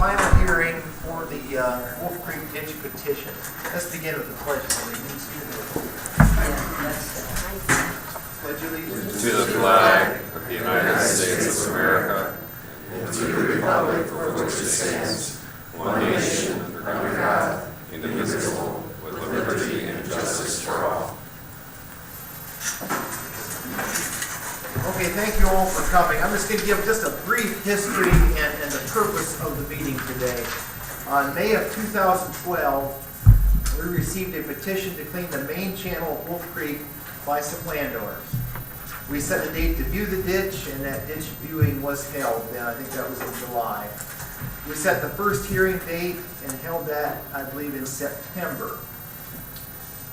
final hearing for the Wolf Creek Ditch petition. Let's begin with the pledge of allegiance. Pledge allegiance to the flag of the United States of America and to the republic for which it stands, one nation under God, indivisible, with liberty and justice for all. Okay, thank you all for coming. I'm just going to give just a brief history and the purpose of the meeting today. On May of 2012, we received a petition to clean the main channel of Wolf Creek by some landowners. We set a date to view the ditch, and that ditch viewing was held then. I think that was in July. We set the first hearing date and held that, I believe, in September.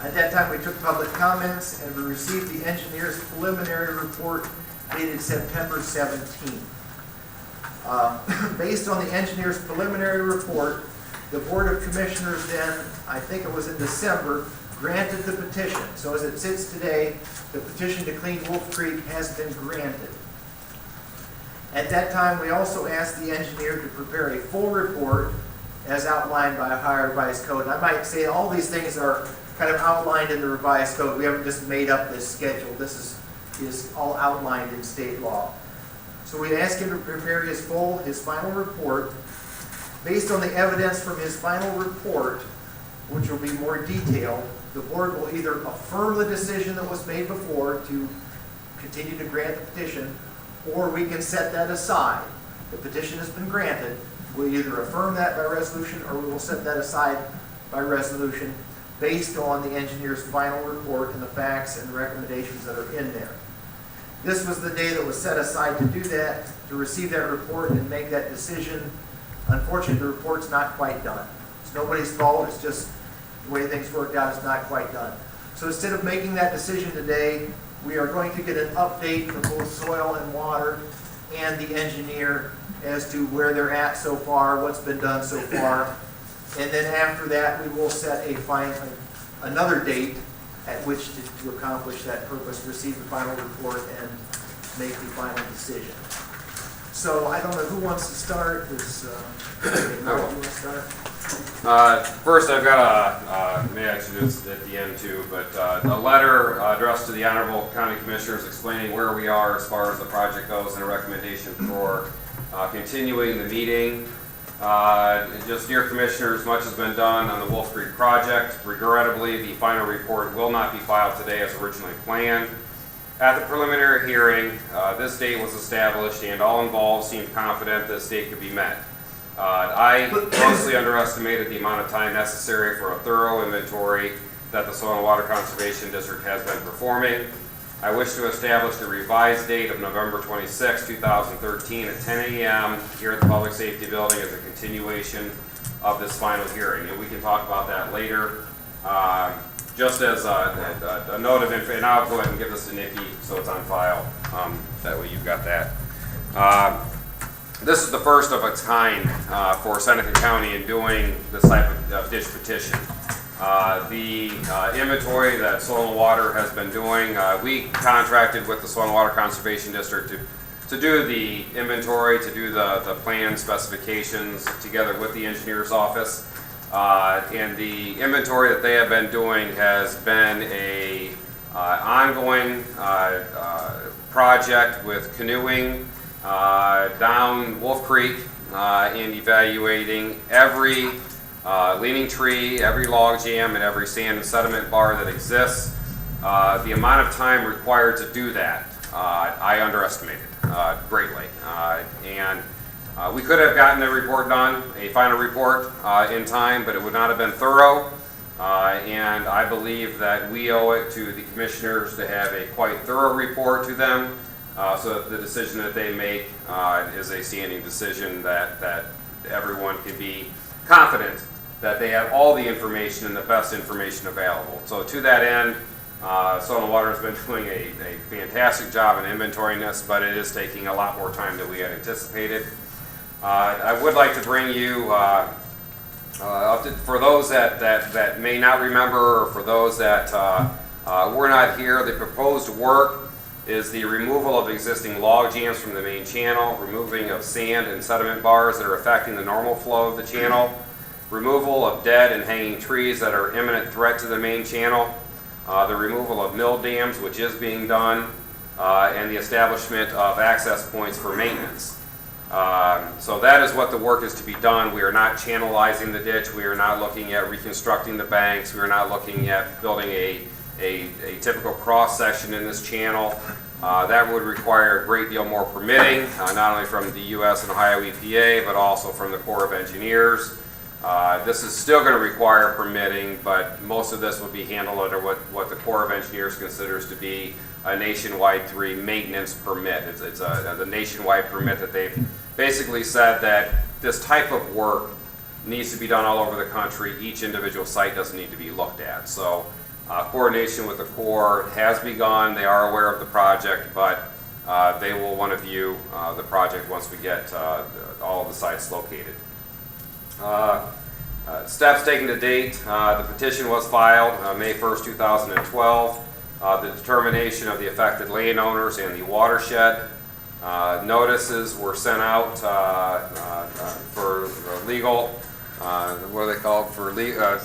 At that time, we took public comments, and we received the engineer's preliminary report dated September 17th. Based on the engineer's preliminary report, the Board of Commissioners then, I think it was in December, granted the petition. So as it sits today, the petition to clean Wolf Creek has been granted. At that time, we also asked the engineer to prepare a full report as outlined by Ohio Revised Code. And I might say all these things are kind of outlined in the Revised Code. We haven't just made up this schedule. This is all outlined in state law. So we asked him to prepare his final report. Based on the evidence from his final report, which will be more detailed, the board will either affirm the decision that was made before to continue to grant the petition, or we can set that aside. The petition has been granted. We'll either affirm that by resolution, or we will set that aside by resolution based on the engineer's final report and the facts and recommendations that are in there. This was the day that was set aside to do that, to receive that report and make that decision. Unfortunately, the report's not quite done. It's nobody's fault. It's just the way things worked out. It's not quite done. So instead of making that decision today, we are going to get an update from both soil and water and the engineer as to where they're at so far, what's been done so far. And then after that, we will set another date at which to accomplish that purpose, receive the final report, and make the final decision. So I don't know who wants to start. Mark, you want to start? First, I've got may I should do this at the end too, but a letter addressed to the Honorable County Commissioners explaining where we are as far as the project goes and a recommendation for continuing the meeting. Just dear Commissioners, much has been done on the Wolf Creek project. Regrettably, the final report will not be filed today as originally planned. At the preliminary hearing, this date was established and all involved seemed confident this date could be met. I grossly underestimated the amount of time necessary for a thorough inventory that the Soil and Water Conservation District has been performing. I wish to establish a revised date of November 26, 2013 at 10 a.m. here at the Public Safety Building as a continuation of this final hearing. And we can talk about that later. Just as a note of info, and I'll go ahead and give this to Nikki so it's on file. That way you've got that. This is the first of its kind for Seneca County in doing this type of ditch petition. The inventory that Soil and Water has been doing, we contracted with the Soil and Water Conservation District to do the inventory, to do the plan specifications together with the engineer's office. And the inventory that they have been doing has been a ongoing project with canoeing down Wolf Creek and evaluating every leaning tree, every log jam, and every sand and sediment bar that exists. The amount of time required to do that, I underestimated greatly. And we could have gotten a report done, a final report in time, but it would not have been thorough. And I believe that we owe it to the commissioners to have a quite thorough report to them so that the decision that they make is a standing decision that everyone can be confident that they have all the information and the best information available. So to that end, Soil and Water has been doing a fantastic job in inventorying this, but it is taking a lot more time than we had anticipated. I would like to bring you, for those that may not remember, or for those that were not here, the proposed work is the removal of existing log jams from the main channel, removing of sand and sediment bars that are affecting the normal flow of the channel, removal of dead and hanging trees that are imminent threat to the main channel, the removal of mill dams, which is being done, and the establishment of access points for maintenance. So that is what the work is to be done. We are not channelizing the ditch. We are not looking at reconstructing the banks. We are not looking at building a typical cross section in this channel. That would require a great deal more permitting, not only from the U.S. and Ohio EPA, but also from the Corps of Engineers. This is still going to require permitting, but most of this will be handled under what the Corps of Engineers considers to be a nationwide 3 maintenance permit. It's the nationwide permit that they've basically said that this type of work needs to be done all over the country. Each individual site doesn't need to be looked at. So coordination with the Corps has begun. They are aware of the project, but they will want to view the project once we get all of the sites located. Steps taken to date. The petition was filed May 1st, 2012. The determination of the affected landowners and the watershed. Notices were sent out for legal, what are they called? For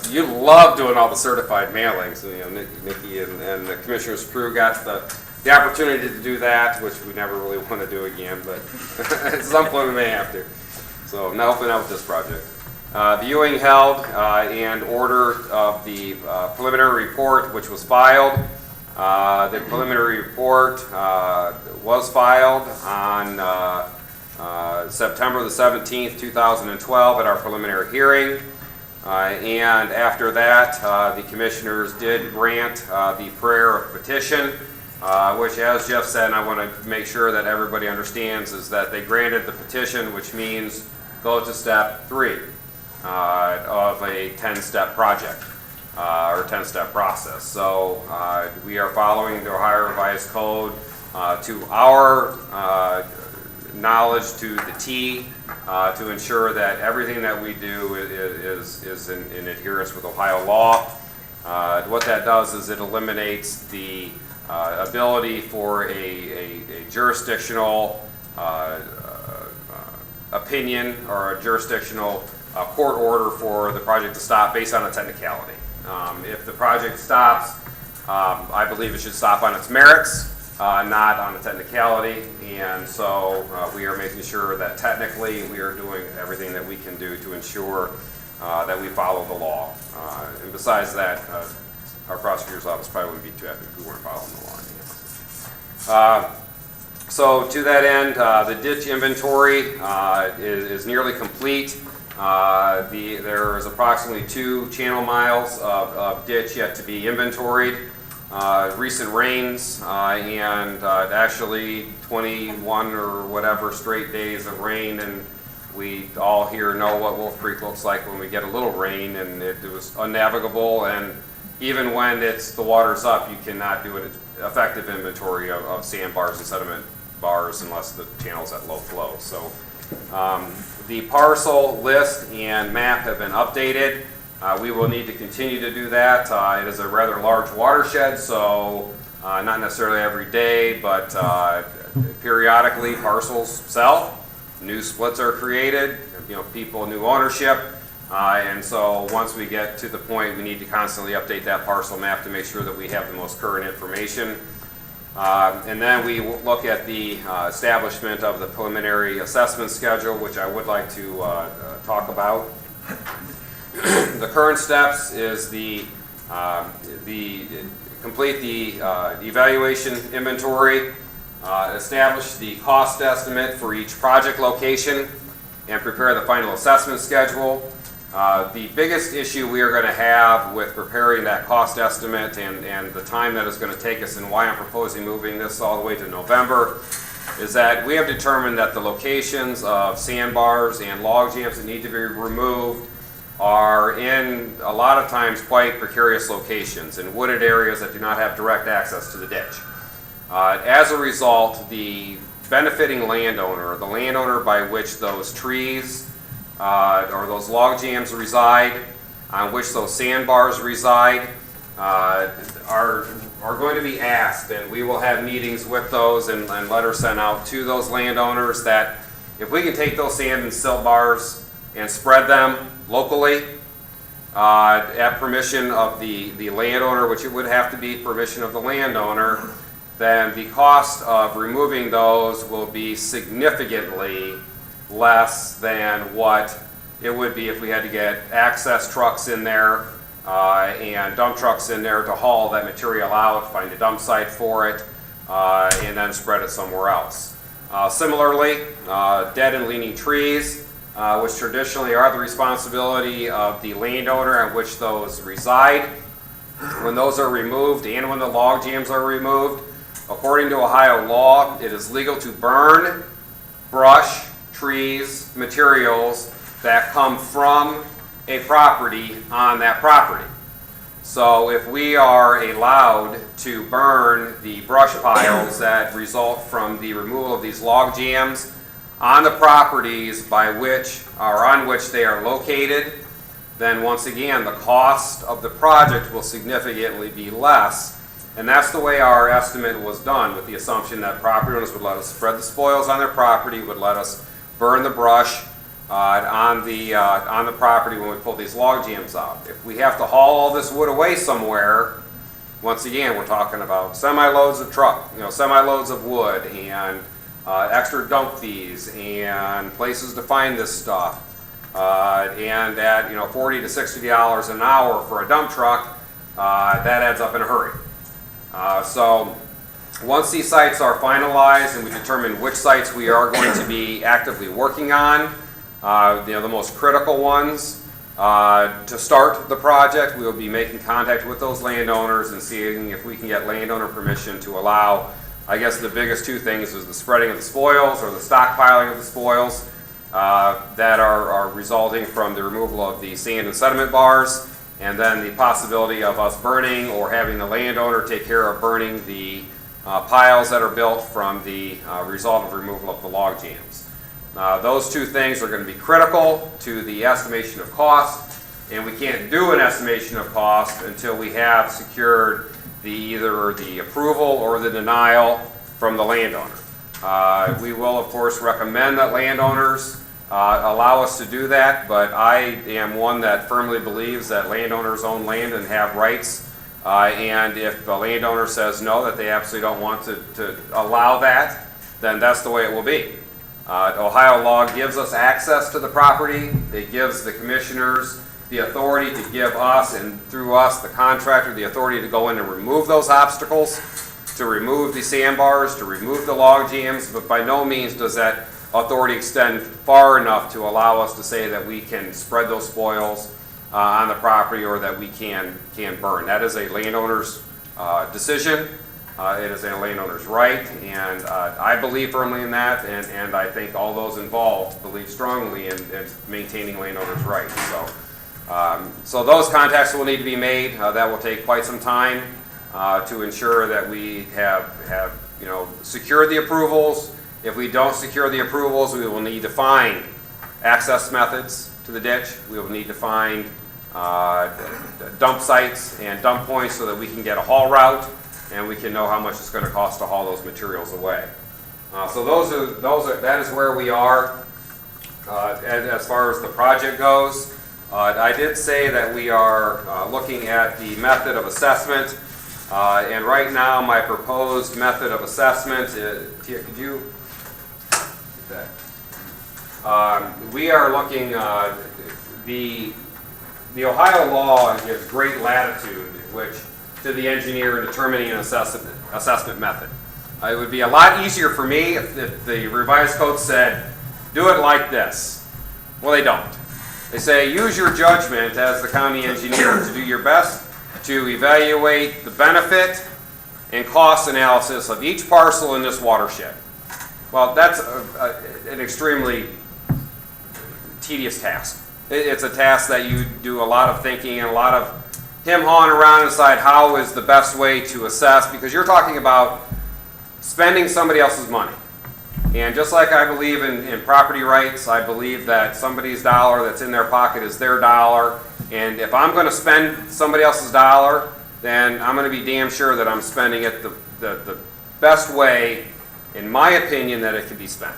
you love doing all the certified mailings. You know, Nikki and the commissioner's crew got the opportunity to do that, which we never really want to do again, but at some point we may have to. So now helping out with this project. Viewing held and order of the preliminary report, which was filed. The preliminary report was filed on September the 17th, 2012 at our preliminary hearing. And after that, the commissioners did grant the prayer of petition, which, as Jeff said, and I want to make sure that everybody understands, is that they granted the petition, which means go to step 3 of a 10-step project. Or 10-step process. So we are following the Ohio Revised Code to our knowledge to the T to ensure that everything that we do is in adherence with Ohio law. What that does is it eliminates the ability for a jurisdictional opinion or a jurisdictional court order for the project to stop based on a technicality. If the project stops, I believe it should stop on its merits, not on a technicality. And so we are making sure that technically we are doing everything that we can do to ensure that we follow the law. And besides that, our prosecutor's office probably wouldn't be too happy if we weren't following the law. So to that end, the ditch inventory is nearly complete. There is approximately 2 channel miles of ditch yet to be inventoried. Recent rains and actually 21 or whatever straight days of rain, and we all here know what Wolf Creek looks like when we get a little rain, and it was unnavigable. And even when the water's up, you cannot do an effective inventory of sandbars and sediment bars unless the channel's at low flow. So the parcel list and map have been updated. We will need to continue to do that. It is a rather large watershed, so not necessarily every day, but periodically parcels sell, new splits are created, new ownership. And so once we get to the point, we need to constantly update that parcel map to make sure that we have the most current information. And then we look at the establishment of the preliminary assessment schedule, which I would like to talk about. The current steps is complete the evaluation inventory, establish the cost estimate for each project location, and prepare the final assessment schedule. The biggest issue we are going to have with preparing that cost estimate and the time that it's going to take us, and why I'm proposing moving this all the way to November, is that we have determined that the locations of sandbars and log jams that need to be removed are in a lot of times quite precarious locations in wooded areas that do not have direct access to the ditch. As a result, the benefiting landowner, the landowner by which those trees or those log jams reside, on which those sandbars reside, are going to be asked, and we will have meetings with those and letters sent out to those landowners that if we can take those sand and silt bars and spread them locally at permission of the landowner, which it would have to be permission of the landowner, then the cost of removing those will be significantly less than what it would be if we had to get access trucks in there and dump trucks in there to haul that material out, find a dump site for it, and then spread it somewhere else. Similarly, dead and leaning trees, which traditionally are the responsibility of the landowner on which those reside. When those are removed and when the log jams are removed, according to Ohio law, it is legal to burn brush, trees, materials that come from a property on that property. So if we are allowed to burn the brush piles that result from the removal of these log jams on the properties by which or on which they are located, then once again the cost of the project will significantly be less. And that's the way our estimate was done, with the assumption that property owners would let us spread the spoils on their property, would let us burn the brush on the property when we pull these log jams out. If we have to haul all this wood away somewhere, once again, we're talking about semi-loads of wood and extra dump fees and places to find this stuff. And at $40 to $60 an hour for a dump truck, that adds up in a hurry. So once these sites are finalized and we determine which sites we are going to be actively working on, the most critical ones, to start the project, we will be making contact with those landowners and seeing if we can get landowner permission to allow, I guess the biggest two things is the spreading of the spoils or the stockpiling of the spoils that are resulting from the removal of the sand and sediment bars, and then the possibility of us burning or having the landowner take care of burning the piles that are built from the result of removal of the log jams. Those two things are going to be critical to the estimation of cost, and we can't do an estimation of cost until we have secured either the approval or the denial from the landowner. We will, of course, recommend that landowners allow us to do that, but I am one that firmly believes that landowners own land and have rights, and if the landowner says no, that they absolutely don't want to allow that, then that's the way it will be. Ohio law gives us access to the property. It gives the commissioners the authority to give us, and through us, the contractor, the authority to go in and remove those obstacles, to remove the sandbars, to remove the log jams, but by no means does that authority extend far enough to allow us to say that we can spread those spoils on the property or that we can burn. That is a landowner's decision. It is a landowner's right, and I believe firmly in that, and I think all those involved believe strongly in maintaining landowners' rights. So those contacts will need to be made. That will take quite some time to ensure that we have secured the approvals. If we don't secure the approvals, we will need to find access methods to the ditch. We will need to find dump sites and dump points so that we can get a haul route, and we can know how much it's going to cost to haul those materials away. So that is where we are as far as the project goes. I did say that we are looking at the method of assessment, and right now my proposed method of assessment, Tia, could you? We are looking, the Ohio law gives great latitude to the engineer in determining an assessment method. It would be a lot easier for me if the revised code said, do it like this. Well, they don't. They say, use your judgment as the county engineer to do your best to evaluate the benefit and cost analysis of each parcel in this watershed. Well, that's an extremely tedious task. It's a task that you do a lot of thinking and a lot of him-hawing around and decide how is the best way to assess, because you're talking about spending somebody else's money. And just like I believe in property rights, I believe that somebody's dollar that's in their pocket is their dollar. And if I'm going to spend somebody else's dollar, then I'm gonna be damn sure that I'm spending it the best way, in my opinion, that it can be spent.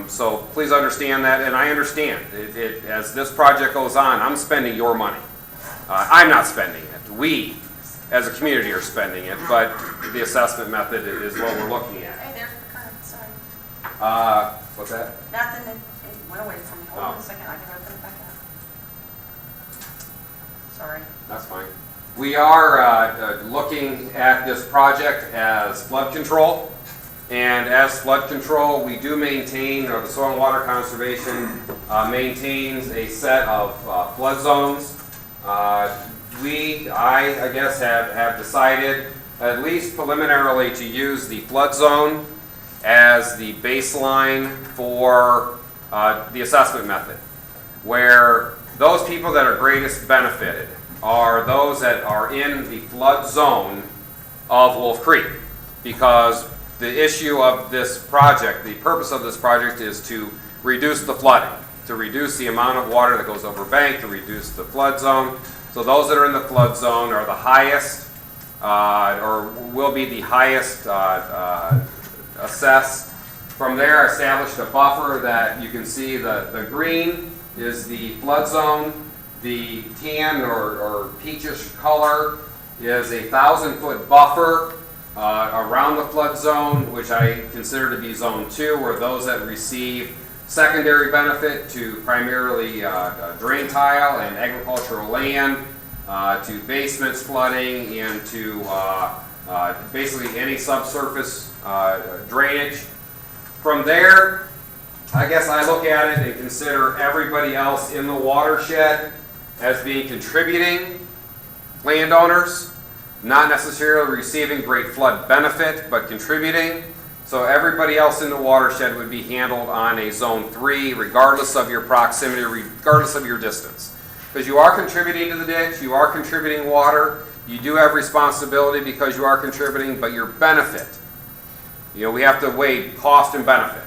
So please understand that, and I understand, as this project goes on, I'm spending your money. I'm not spending it. We, as a community, are spending it, but the assessment method is what we're looking at. Hey, there's the current, sorry. What's that? Nothing, it went away from me. Hold on Oh. a second, I can open it back up. Sorry. That's fine. We are looking at this project as flood control. And as flood control, we do maintain, or the Soil and Water Conservation maintains a set of flood zones. I guess, have decided, at least preliminarily, to use the flood zone as the baseline for the assessment method, where those people that are greatest benefited are those that are in the flood zone of Wolf Creek, because the issue of this project, the purpose of this project is to reduce the flooding, to reduce the amount of water that goes over bank, to reduce the flood zone. So those that are in the flood zone are the highest, or will be the highest assessed. From there, I established a buffer that you can see the green is the flood zone. The tan or peachish color is a 1,000-foot buffer around the flood zone, which I consider to be zone 2, where those that receive secondary benefit to primarily drain tile and agricultural land, to basements flooding, and to basically any subsurface drainage. From there, I guess I look at it and consider everybody else in the watershed as being contributing landowners, not necessarily receiving great flood benefit, but contributing. So everybody else in the watershed would be handled on a zone 3, regardless of your proximity, regardless of your distance. Because you are contributing to the ditch, you are contributing water, you do have responsibility because you are contributing, but your benefit, we have to weigh cost and benefit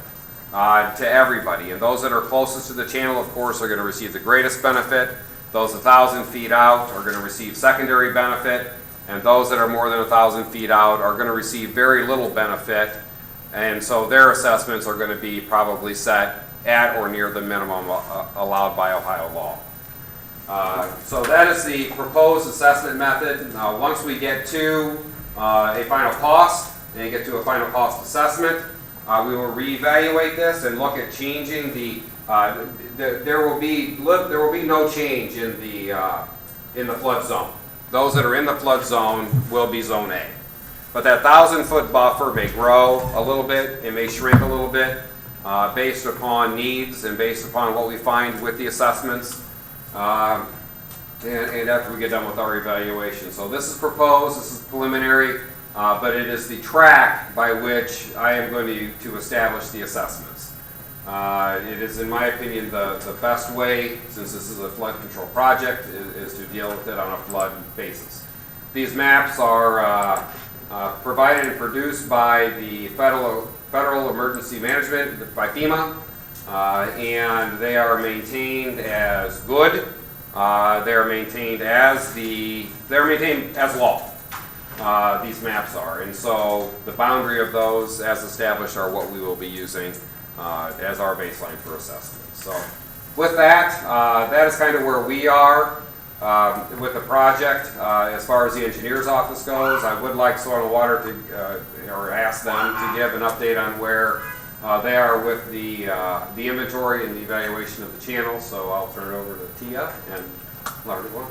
to everybody. And those that are closest to the channel, of course, are going to receive the greatest benefit. Those 1,000 feet out are going to receive secondary benefit. And those that are more than 1,000 feet out are going to receive very little benefit. And so their assessments are going to be probably set at or near the minimum allowed by Ohio law. So that is the proposed assessment method. Once we get to a final cost and get to a final cost assessment, we will reevaluate this and look at changing the. There will be no change in the flood zone. Those that are in the flood zone will be zone A. But that 1,000-foot buffer may grow a little bit, it may shrink a little bit, based upon needs and based upon what we find with the assessments, and after we get done with our evaluation. So this is proposed, this is preliminary, but it is the track by which I am going to establish the assessments. It is, in my opinion, the best way, since this is a flood control project, is to deal with it on a flood basis. These maps are provided and produced by the Federal Emergency Management, by FEMA, and they are maintained as good. They are maintained as law. These maps are, and so the boundary of those, as established, are what we will be using as our baseline for assessment. So with that, that is kind of where we are with the project. As far as the engineer's office goes, I would like Soil and Water to, or ask them to give an update on where they are with the inventory and the evaluation of the channel. So I'll turn it over to Tia and let her go.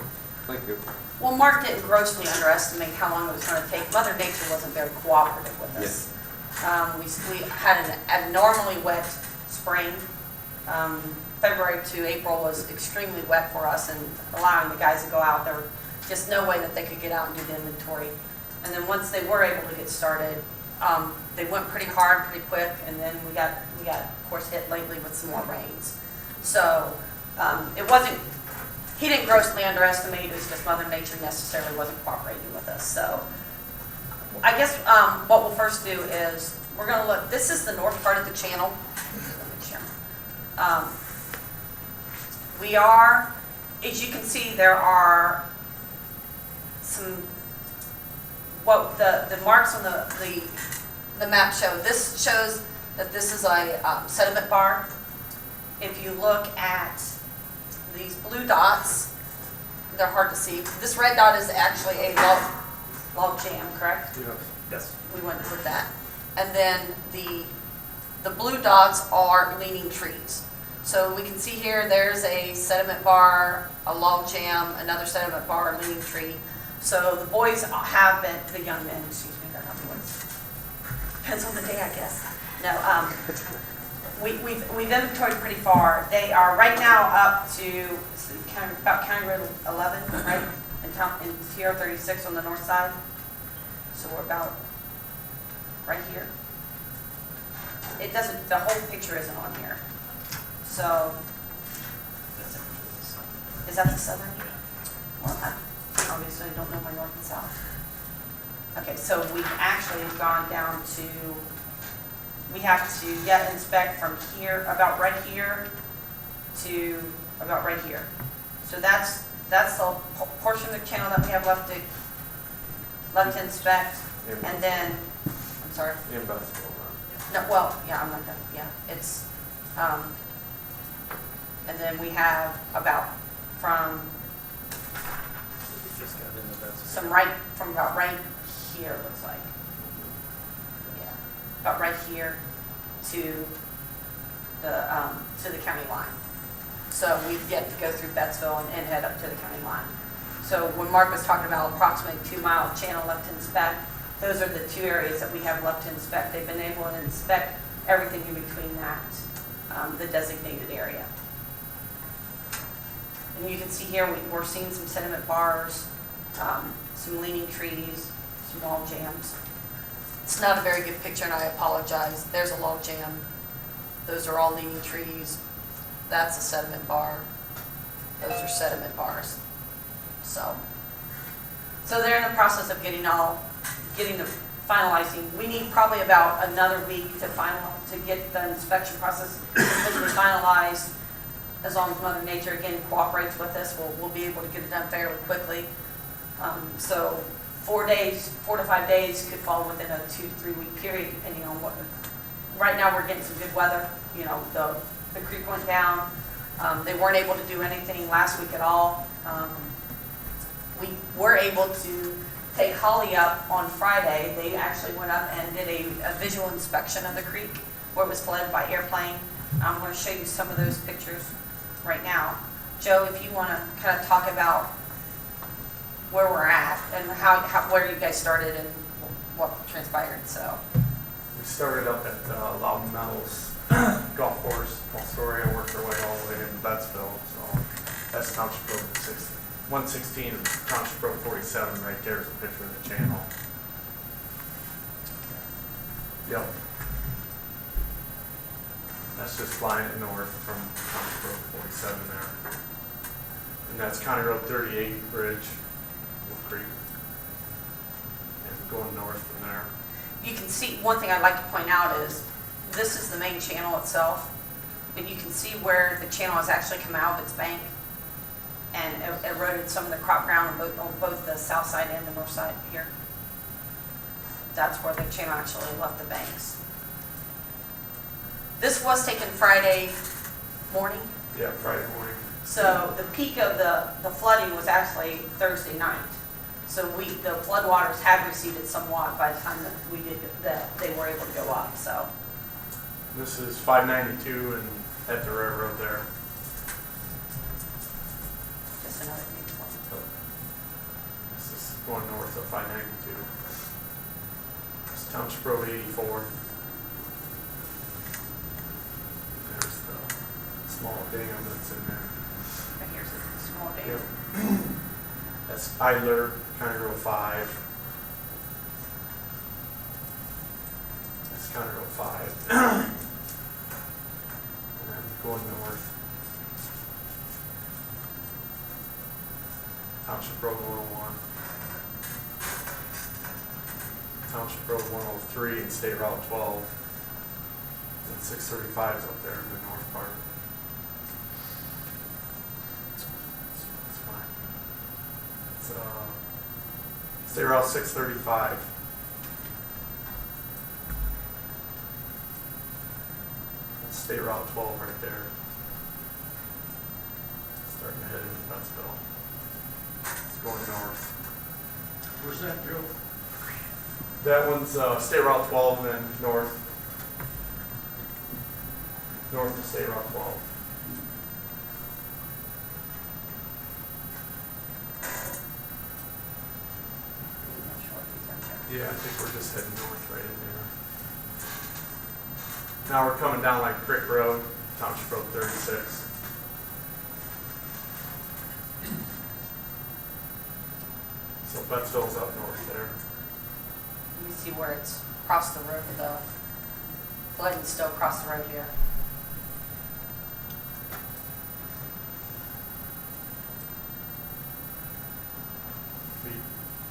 Thank you. Well, Mark didn't grossly underestimate how long it was going to take. Mother Nature wasn't very cooperative with us. We had an abnormally wet spring. February to April was extremely wet for us, and allowing the guys to go out, there was just no way that they could get out and do the inventory. And then once they were able to get started, they went pretty hard, pretty quick, and then we got of course hit lately with some more rains. So it wasn't. He didn't grossly underestimate. It was just Mother Nature necessarily wasn't cooperating with us. So I guess what we'll first do is we're going to look. This is the north part of the channel. We are, as you can see, there are what the marks on the map show. This shows that this is a sediment bar. If you look at these blue dots, they're hard to see. This red dot is actually a log jam, correct? Yes. We went with that. And then the blue dots are leaning trees. So we can see here, there's a sediment bar, a log jam, another sediment bar, a leaning tree. So the boys have been, the young men, excuse me, they're not boys. Depends on the day, I guess. No, we've inventoried pretty far. They are right now up to about County Road 11, right? In Sierra 36 on the north side. So we're about right here. It doesn't, the whole picture isn't on here. So, is that the southern? Well, I obviously don't know my north and south. Okay, so we've actually gone down to, we have to yet inspect from here, about right here, to about right here. So that's the portion of the channel that we have left to inspect. And then, I'm sorry. No, well, yeah, I'm not done, yeah, it's, and then we have about from about right here, looks like. Yeah, about right here to the county line. So we've yet to go through Bettsville and head up to the county line. So when Mark was talking about approximately 2-mile channel left to inspect, those are the 2 areas that we have left to inspect. They've been able to inspect everything in between that, the designated area. And you can see here, we're seeing some sediment bars, some leaning trees, some log jams. It's not a very good picture, and I apologize. There's a log jam. Those are all leaning trees. That's a sediment bar. Those are sediment bars. So they're in the process of getting the finalizing. We need probably about another week to get the inspection process completely finalized. As long as Mother Nature again cooperates with us, we'll be able to get it done fairly quickly. So 4 to 5 days could fall within a 2 to 3 week period, depending on what. Right now we're getting some good weather. You know, the creek went down. They weren't able to do anything last week at all. We were able to take Holly up on Friday. They actually went up and did a visual inspection of the creek where it was flooded by airplane. I'm going to show you some of those pictures right now. Joe, if you want to kind of talk about where we're at and where you guys started and what transpired. So We started up at Loudon Meadows Golf Course, Astoria, worked our way all the way into Bettsville. So that's Township Road 116 and Township Road 47 right there is a picture of the channel. Yep. That's just flying it north from Township Road 47 there. And that's County Road 38 Bridge, Wolf Creek. And going north from there. you can see, one thing I'd like to point out is this is the main channel itself, but you can see where the channel has actually come out of its bank and eroded some of the crop ground on both the south side and the north side here. That's where the channel actually left the banks. This was taken Friday morning. Yeah, Friday morning. So the peak of the flooding was actually Thursday night. So the floodwaters had receded somewhat by the time that they were able to go up. So This is 592 and at the railroad there. just another view. This is going north of 592. It's Township Road 84. There's the small dam that's in there. Right here's a small dam. Yep. That's Idler, County Road 5. That's County Road 5. And then going north. Township Road 101. Township Road 103 and State Route 12. And 635 is up there in the north part. It's fine. It's State Route 635. That's State Route 12 right there. Starting to head into Betsville. It's going north. Where's that, Joe? That one's State Route 12 and then north. North of State Route 12. I'm not sure what these are showing. Yeah, I think we're just heading north right in there. Now we're coming down like Crick Road, Township Road 36. So Betsville's up north there. Let me see where it's across the road, the flooding's still across the road here. Feet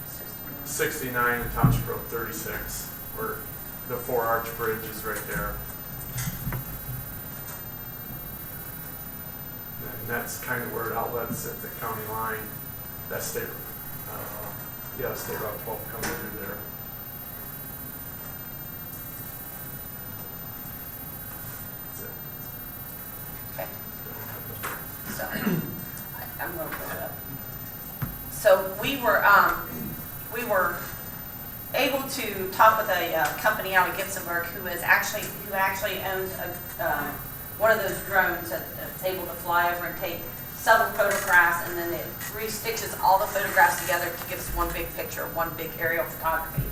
69. 69 and Township Road 36, where the 4-arch bridge is right there. And that's kind of where it outlets at the county line. That's State, State Route 12 comes through there. That's it. Okay. So, I'm going to put it up. So we were able to talk with a company out of Gibsonburg who actually owns one of those drones that's able to fly over and take several photographs, and then it restitches all the photographs together to give us one big picture, one big aerial photography.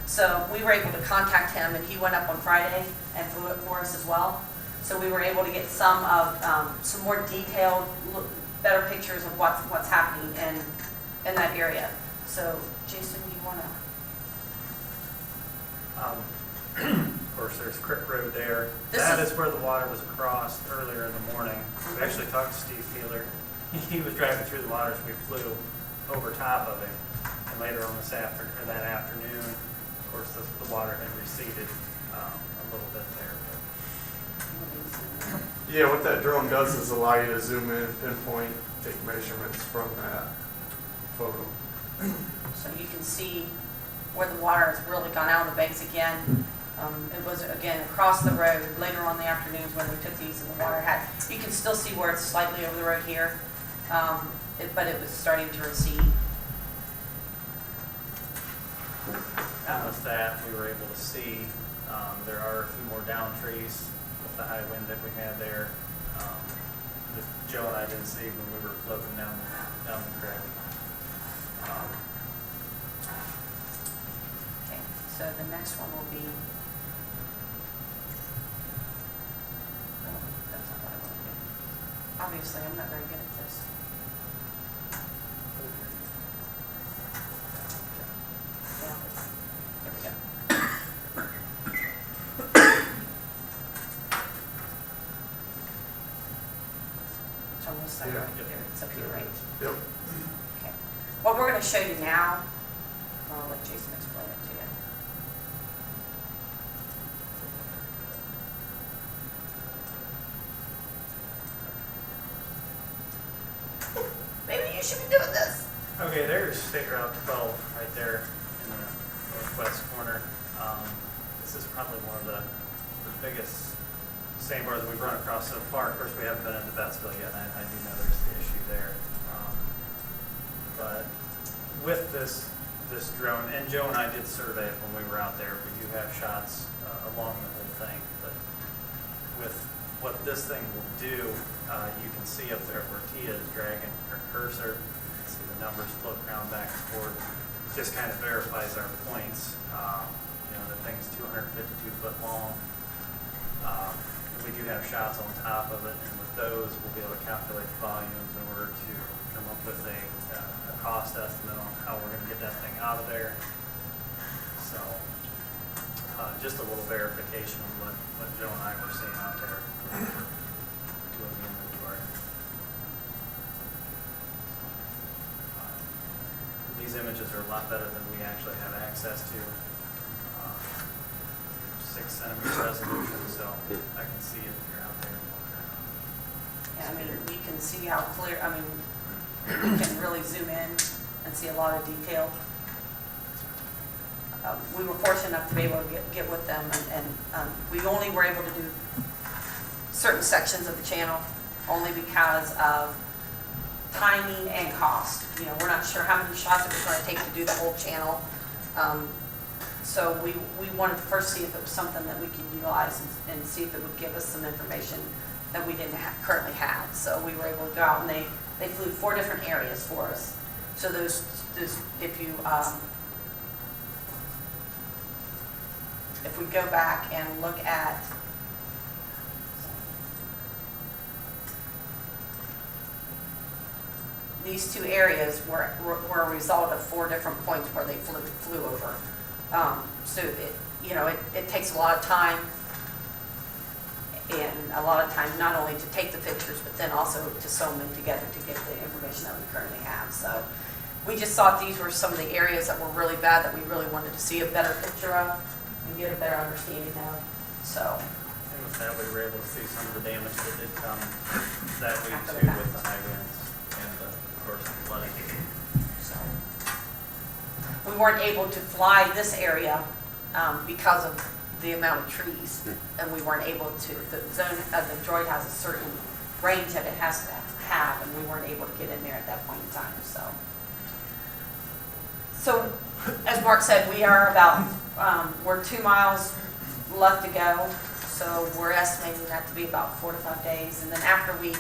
So we were able to contact him, and he went up on Friday and flew it for us as well. So we were able to get some more detailed, better pictures of what's happening in that area. So Jason, do you want to? Of course, there's Crick Road there. This That is- is where the water was across earlier in the morning. We actually talked to Steve Keeler. He was driving through the waters. We flew over top of him. And later on that afternoon, of course, the water had receded a little bit there. Yeah, what that drone does is allow you to zoom in, pinpoint, take measurements from that photo. So you can see where the water has really gone out of the banks again. It was, again, across the road later on in the afternoons when we took these, and the water you can still see where it's slightly over the road here, but it was starting to recede. And with that, we were able to see, there are a few more down trees with the high wind that we had there. That Joe and I didn't see when we were floating down the creek. Okay, so the next one will be. Oh, that's not what I want to do. Obviously, I'm not very good at this. Yeah, there we go. It's almost like right there. It's up here, right? Yep. Okay. What we're going to show you now, I'll let Jason explain it to you. Maybe you should be doing this. Okay, there's State Route 12 right there in the northwest corner. This is probably one of the biggest sandbars that we've run across so far. Of course, we haven't been into Betsville yet, and I do know there's the issue there. But with this drone, and Joe and I did survey it when we were out there, we do have shots along the whole thing. But with what this thing will do, you can see up there where Tia is dragging her cursor. You can see the numbers float around back and forth. Just kind of verifies our points. The thing's 252 foot long. We do have shots on top of it, and with those, we'll be able to calculate the volumes in order to come up with a cost estimate on how we're going to get that thing out of there. So, just a little verification of what Joe and I were seeing out there. Doing the inventory. These images are a lot better than we actually have access to. 6 centimeter resolution, so I can see it if you're out there. Yeah, I mean, we can see how clear, we can really zoom in and see a lot of detail. we were fortunate enough to be able to get with them, and we only were able to do certain sections of the channel, only because of timing and cost. You know, we're not sure how many shots it was going to take to do the whole channel. So we wanted to first see if it was something that we could utilize and see if it would give us some information that we didn't currently have. So we were able to go out, and they flew 4 different areas for us. So those if we go back and look at these 2 areas were a result of 4 different points where they flew over. So it takes a lot of time, and a lot of time not only to take the pictures, but then also to sew them together to get the information that we currently have. So we just thought these were some of the areas that were really bad that we really wanted to see a better picture of and get a better understanding of. So. And with that, we were able to see some of the damage that did come that week too, with the high winds and of course the flooding. So we weren't able to fly this area because of the amount of trees, and we weren't able to. The zone of the droid has a certain range that it has to have, and we weren't able to get in there at that point in time. So as Mark said, we are about we're 2 miles left to go. So we're estimating that to be about 4 to 5 days, and then after we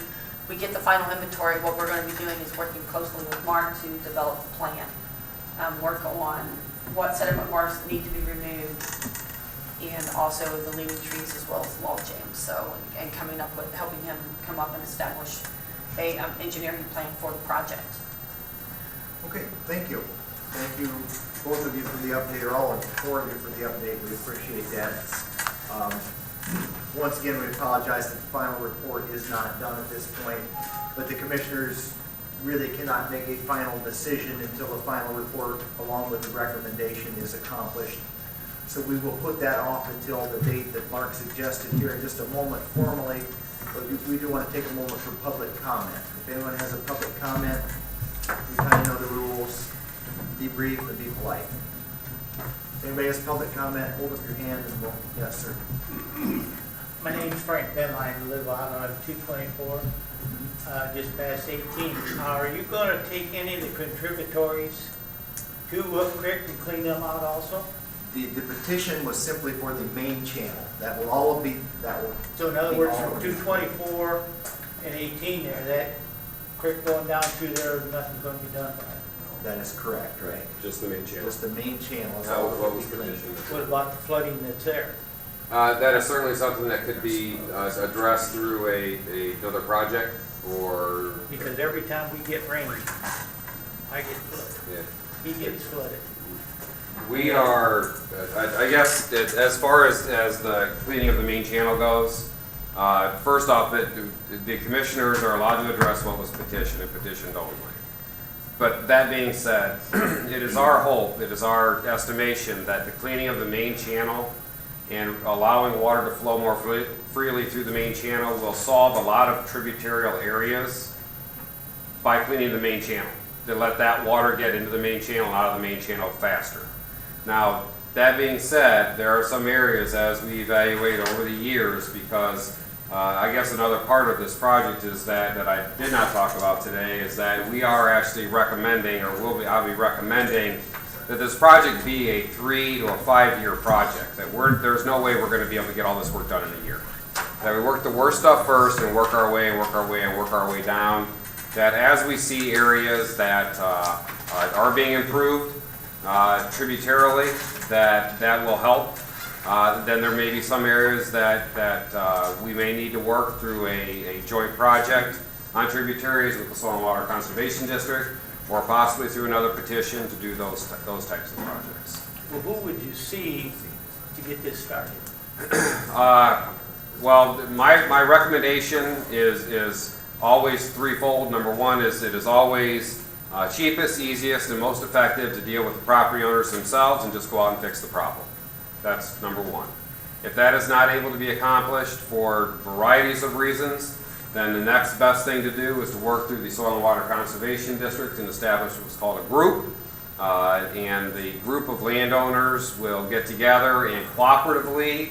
get the final inventory, what we're going to be doing is working closely with Mark to develop a plan, work on what sediment marks need to be removed, and also the leaning trees as well as log jams. So, and coming up with, helping him come up and establish a engineering plan for the project. Okay, thank you. Thank you, both of you for the update, or all 4 of you for the update. We appreciate that. Once again, we apologize that the final report is not done at this point, but the commissioners really cannot make a final decision until the final report along with the recommendation is accomplished. So we will put that off until the date that Mark suggested here in just a moment formally, but we do want to take a moment for public comment. If anyone has a public comment, you kind of know the rules. Be brief and be polite. If anybody has public comment, hold up your hand and we'll, yes, sir. My name's Frank Benline, I live out on 224, just past 18. Are you going to take any of the contributories to Wolf Creek and clean them out also? The petition was simply for the main channel. That will all be, So in other words, from 224 and 18 there, that creek going down through there, nothing's going to be done by it. that is correct, right? Just the main channel. Just the main channel. is That all was that what will was be cleaned. petitioned. What about the flooding that's there? That is certainly something that could be addressed through another project, or, Because every time we get rain, I get flooded. yeah. He gets flooded. We are, I guess, as far as the cleaning of the main channel goes, first off, the commissioners are allowed to address what was petitioned and petitioned only. But that being said, it is our hope, it is our estimation that the cleaning of the main channel and allowing water to flow more freely through the main channel will solve a lot of tributarial areas by cleaning the main channel, to let that water get into the main channel and out of the main channel faster. Now, that being said, there are some areas as we evaluate over the years, because I guess another part of this project is that I did not talk about today, is that we are actually recommending, or I'll be recommending, that this project be a 3 to 5 year project. That there's no way we're going to be able to get all this work done in a year. That we work the worst stuff first and work our way and work our way and work our way down. That as we see areas that are being improved tributarily, that will help. Then there may be some areas that we may need to work through a joint project on tributaries with the Soil and Water Conservation District, or possibly through another petition to do those types of projects. Well, who would you see to get this started? Well, my recommendation is always threefold. Number one is it is always cheapest, easiest, and most effective to deal with the property owners themselves and just go out and fix the problem. That's number one. If that is not able to be accomplished for varieties of reasons, then the next best thing to do is to work through the Soil and Water Conservation District and establish what's called a group And the group of landowners will get together and cooperatively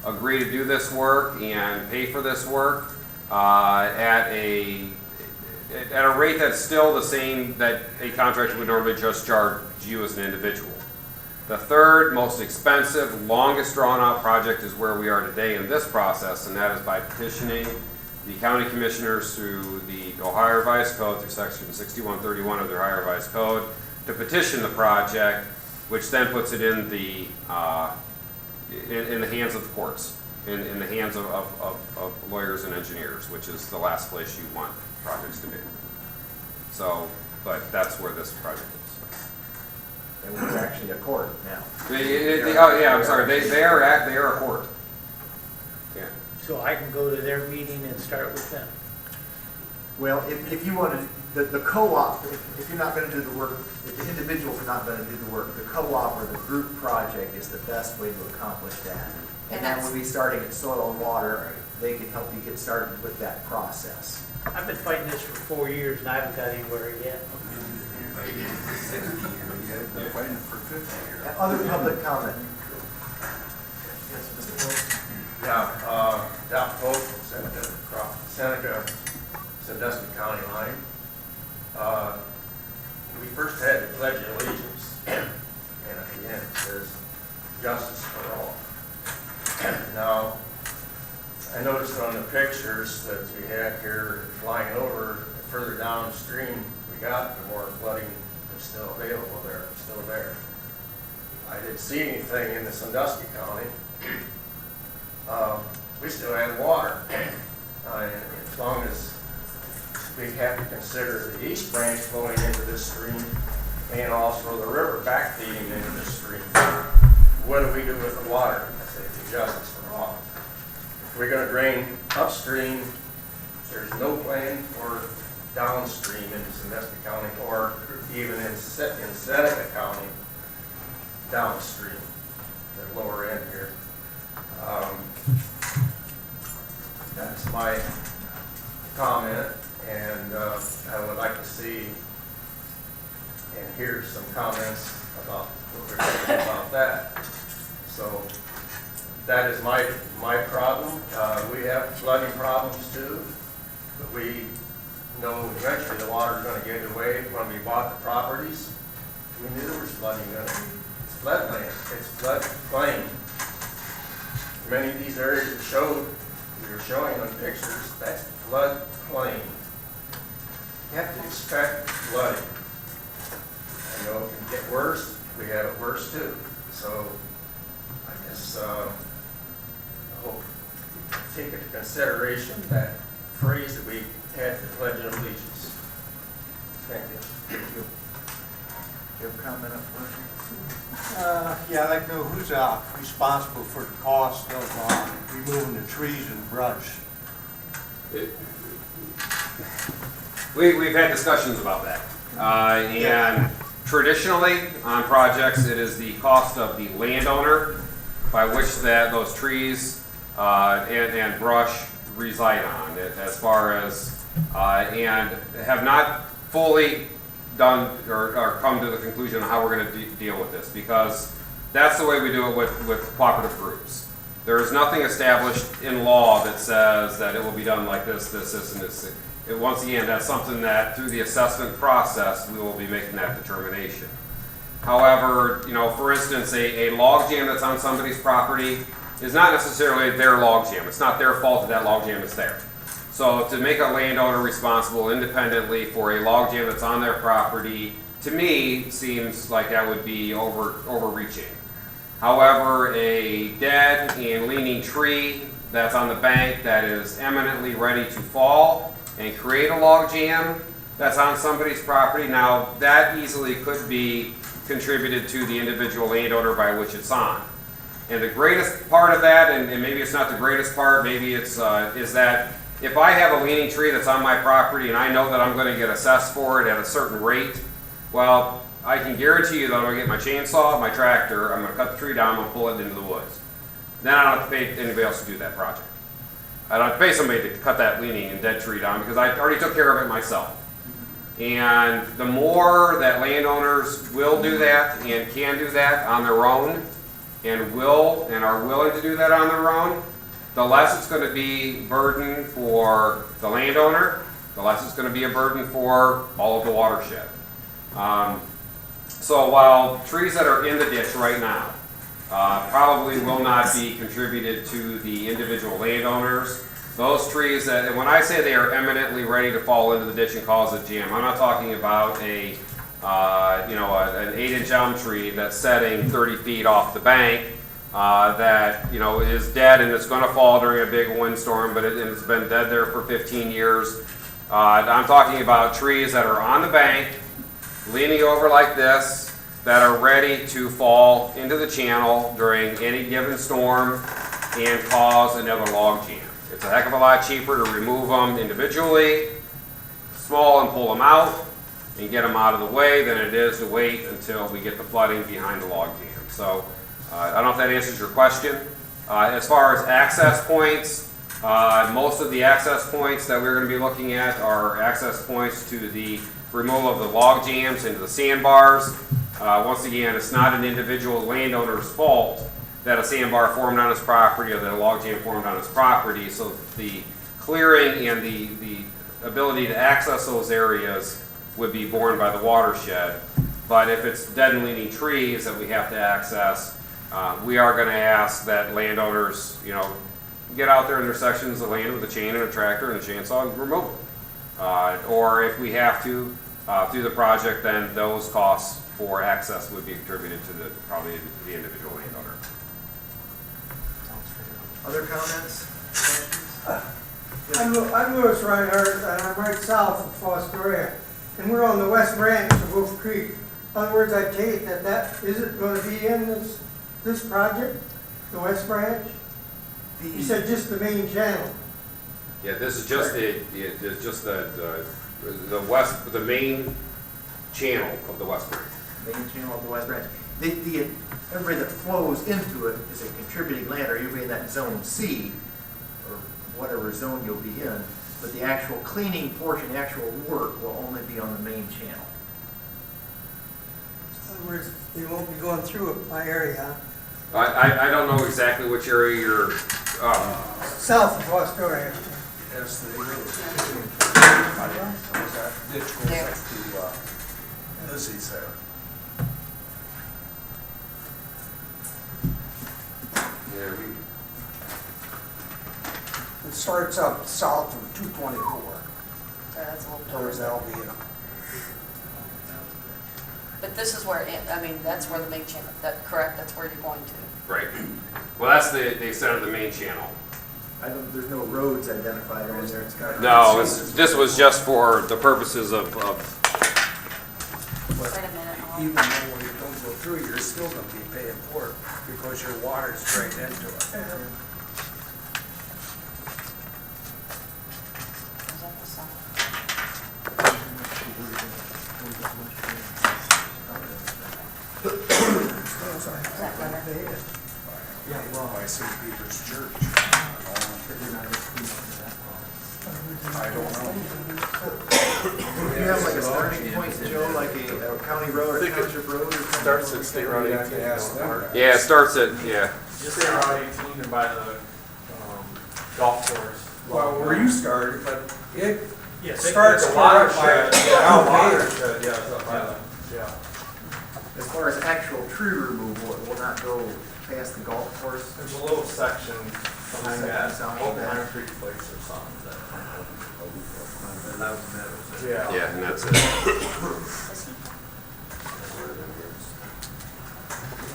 agree to do this work and pay for this work at a rate that's still the same that a contractor would normally just charge you as an individual. The third most expensive, longest drawn out project is where we are today in this process, and that is by petitioning the county commissioners through the Ohio Revised Code, through section 6131 of the Ohio Revised Code, to petition the project, which then puts it in the hands of the courts, in the hands of lawyers and engineers, which is the last place you want projects to be. So, but that's where this project is. And we're actually a court now. Oh, yeah, I'm sorry, they are a court. Yeah. So I can go to their meeting and start with them. Well, if you want to, the co-op, if you're not going to do the work, if the individuals are not going to do the work, the co-op or the group project is the best way to accomplish that. And that will be starting at Soil and Water. They can help you get started with that process. I've been fighting this for 4 years and I haven't got anywhere yet. Other public comment? Yes, Mr. Pope? Yeah, Doc Pope, Seneca, Sandusky County line. We first had the Pledge of Allegiance, and at the end it says, "Justice for all." Now, I noticed on the pictures that you had here flying over, the further downstream we got, the more flooding is still available there, still there. I didn't see anything in the Sandusky County. We still had water. As long as we have to consider the East Branch flowing into this stream and also the river back feeding into this stream, what do we do with the water? I say do justice for all. If we're going to drain upstream, there's no plan for downstream into Sandusky County or even in Seneca County downstream, the lower end here. That's my comment, and I would like to see and hear some comments about what we're thinking about that. So that is my problem. We have flooding problems too, but we know eventually the water is going to get away. When we bought the properties, we knew there was flooding going to be. It's floodland. It's floodplain. Many of these areas we were showing on pictures, that's floodplain. You have to expect flooding. I know it can get worse. We have it worse too. So I guess I hope you take into consideration that phrase that we had for the Pledge of Allegiance. Thank you. Thank you. Do you have a comment up front? Yeah, I'd like to know who's responsible for the cost of removing the trees and brush. We've had discussions about that. And traditionally, on projects, it is the cost of the landowner by which those trees and brush reside on, as far as, and have not fully done or come to the conclusion of how we're going to deal with this, because that's the way we do it with cooperative groups. There is nothing established in law that says that it will be done like this, and this. Once again, that's something that through the assessment process, we will be making that determination. However, for instance, a log jam that's on somebody's property is not necessarily their log jam. It's not their fault that that log jam is there. So to make a landowner responsible independently for a log jam that's on their property, to me, seems like that would be overreaching. However, a dead and leaning tree that's on the bank that is eminently ready to fall and create a log jam that's on somebody's property, now that easily could be contributed to the individual landowner by which it's on. And the greatest part of that, and maybe it's not the greatest part, maybe it's, is that if I have a leaning tree that's on my property and I know that I'm going to get assessed for it at a certain rate, well, I can guarantee you that I'm going to get my chainsaw, my tractor, I'm going to cut the tree down, I'm going to pull it into the woods. Then I don't have to pay anybody else to do that project. I don't have to pay somebody to cut that leaning and dead tree down because I already took care of it myself. And the more that landowners will do that and can do that on their own, and are willing to do that on their own, the less it's going to be burden for the landowner, the less it's going to be a burden for all of the watershed. So while trees that are in the ditch right now probably will not be contributed to the individual landowners, those trees that, and when I say they are eminently ready to fall into the ditch and cause a jam, I'm not talking about an 8-inch elm tree that's setting 30 feet off the bank that is dead and it's going to fall during a big windstorm, but it's been dead there for 15 years. I'm talking about trees that are on the bank, leaning over like this, that are ready to fall into the channel during any given storm and cause another log jam. It's a heck of a lot cheaper to remove them individually, small, and pull them out and get them out of the way than it is to wait until we get the flooding behind the log jam. So I don't know if that answers your question. As far as access points, most of the access points that we're going to be looking at are access points to the removal of the log jams into the sandbars. Once again, it's not an individual landowner's fault that a sandbar formed on his property or that a log jam formed on his property. So the clearing and the ability to access those areas would be borne by the watershed. But if it's dead and leaning trees that we have to access, we are going to ask that landowners, get out there in their sections of land with a chain and a tractor and a chainsaw and remove them. Or if we have to, through the project, then those costs for access would be attributed to probably the individual landowner. Other comments? Questions? I'm Louis Reinhardt, and I'm right south of Fostoria, and we're on the west branch of Wolf Creek. In other words, I take it that isn't going to be in this project, the west branch? You said just the main channel. Yeah, this is just the west, the main channel of the west branch. Main channel of the west branch. Everybody that flows into it is a contributing landowner. You'll be in that zone C, or whatever zone you'll be in, but the actual cleaning portion, the actual work will only be on the main channel. In other words, they won't be going through my area. I don't know exactly which area you're, South of Fostoria. Yes, they really. That ditch goes There. up to Lizzie's there. It starts up south of 224 So that's a little towards Albion. But this is where, that's where the main channel, correct? That's where you're going to. right. Well, that's the extent of the main channel. There's no roads identified on there. It's got. No, this was just for the purposes of Wait a minute. Even though you don't go through, you're still gonna be paying for it because your water's straight into it. Is that the south? Is that better? Yeah, well, by St. Peter's Church. I don't know. Do you have like a starting point, Joe, like a county road or township road or something? Starts at State Road You have to 18. ask them. Yeah, it starts at, yeah. State Route 18 and by the golf course. Well, where you started, but it Yes, starts It's a water watershed. by Albion. Yeah, it's up by the, yeah. As far as actual tree removal, it will not go past the golf course. There's a little section behind that, Section south of Old that. Pine Creek place or something. Yeah. Yeah. Yeah, and that's it.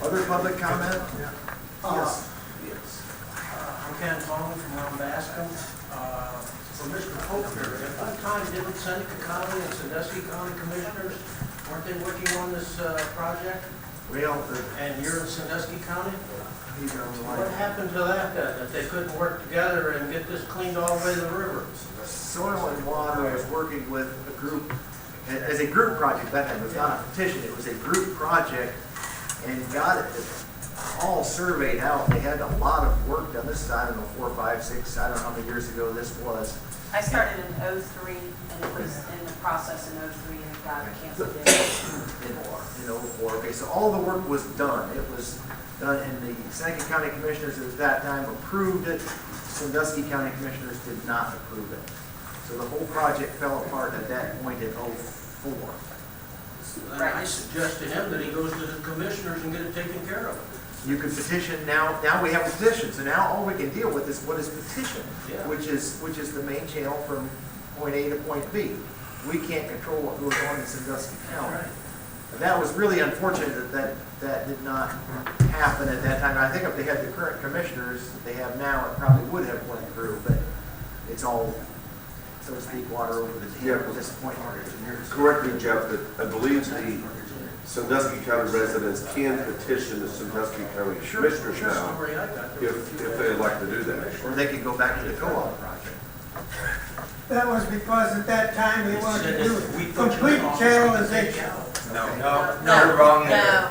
Other public comment? Yes. I'm Ken Tong from Mount Bascom. For Mr. Poker, at one time, didn't Seneca County and Sandusky County Commissioners, weren't they working on this project? Well, And you're in Sandusky County? he's on the What line. happened to that then, that they couldn't work together and get this cleaned all the way to the river? Soil and Water was working with a group, as a group project that time, it was not a petition, it was a group project, and got it all surveyed out. They had a lot of work done. This is, I don't know, 4, 5, 6, I don't know how many years ago this was. I started in '03, and it was in the process in '03, and it got canceled in '04. in '04. Okay, so all the work was done. It was done, and the Seneca County Commissioners at that time approved it. Sandusky County Commissioners did not approve it. So the whole project fell apart at that point in '04. And I suggest to him that he goes to the commissioners and get it taken care of. You can petition now we have a petition, so now all we can deal with is what is petitioned, Yeah. which is the main channel from point A to point B. We can't control what goes on in Sandusky County. That was really unfortunate that did not happen at that time. I think if they had the current commissioners that they have now, it probably would have went through, but it's all, so to speak, water over the Yeah. table at this point. Correct me, Jeff, that I believe the Sandusky County residents can petition the Sandusky County Commissioners now Story I got. if they elect to do that. Or they could go back to the co-op project. That was because at that time they wanted Said to do that we put you complete in office and take channelization. out. No, you're wrong there. No,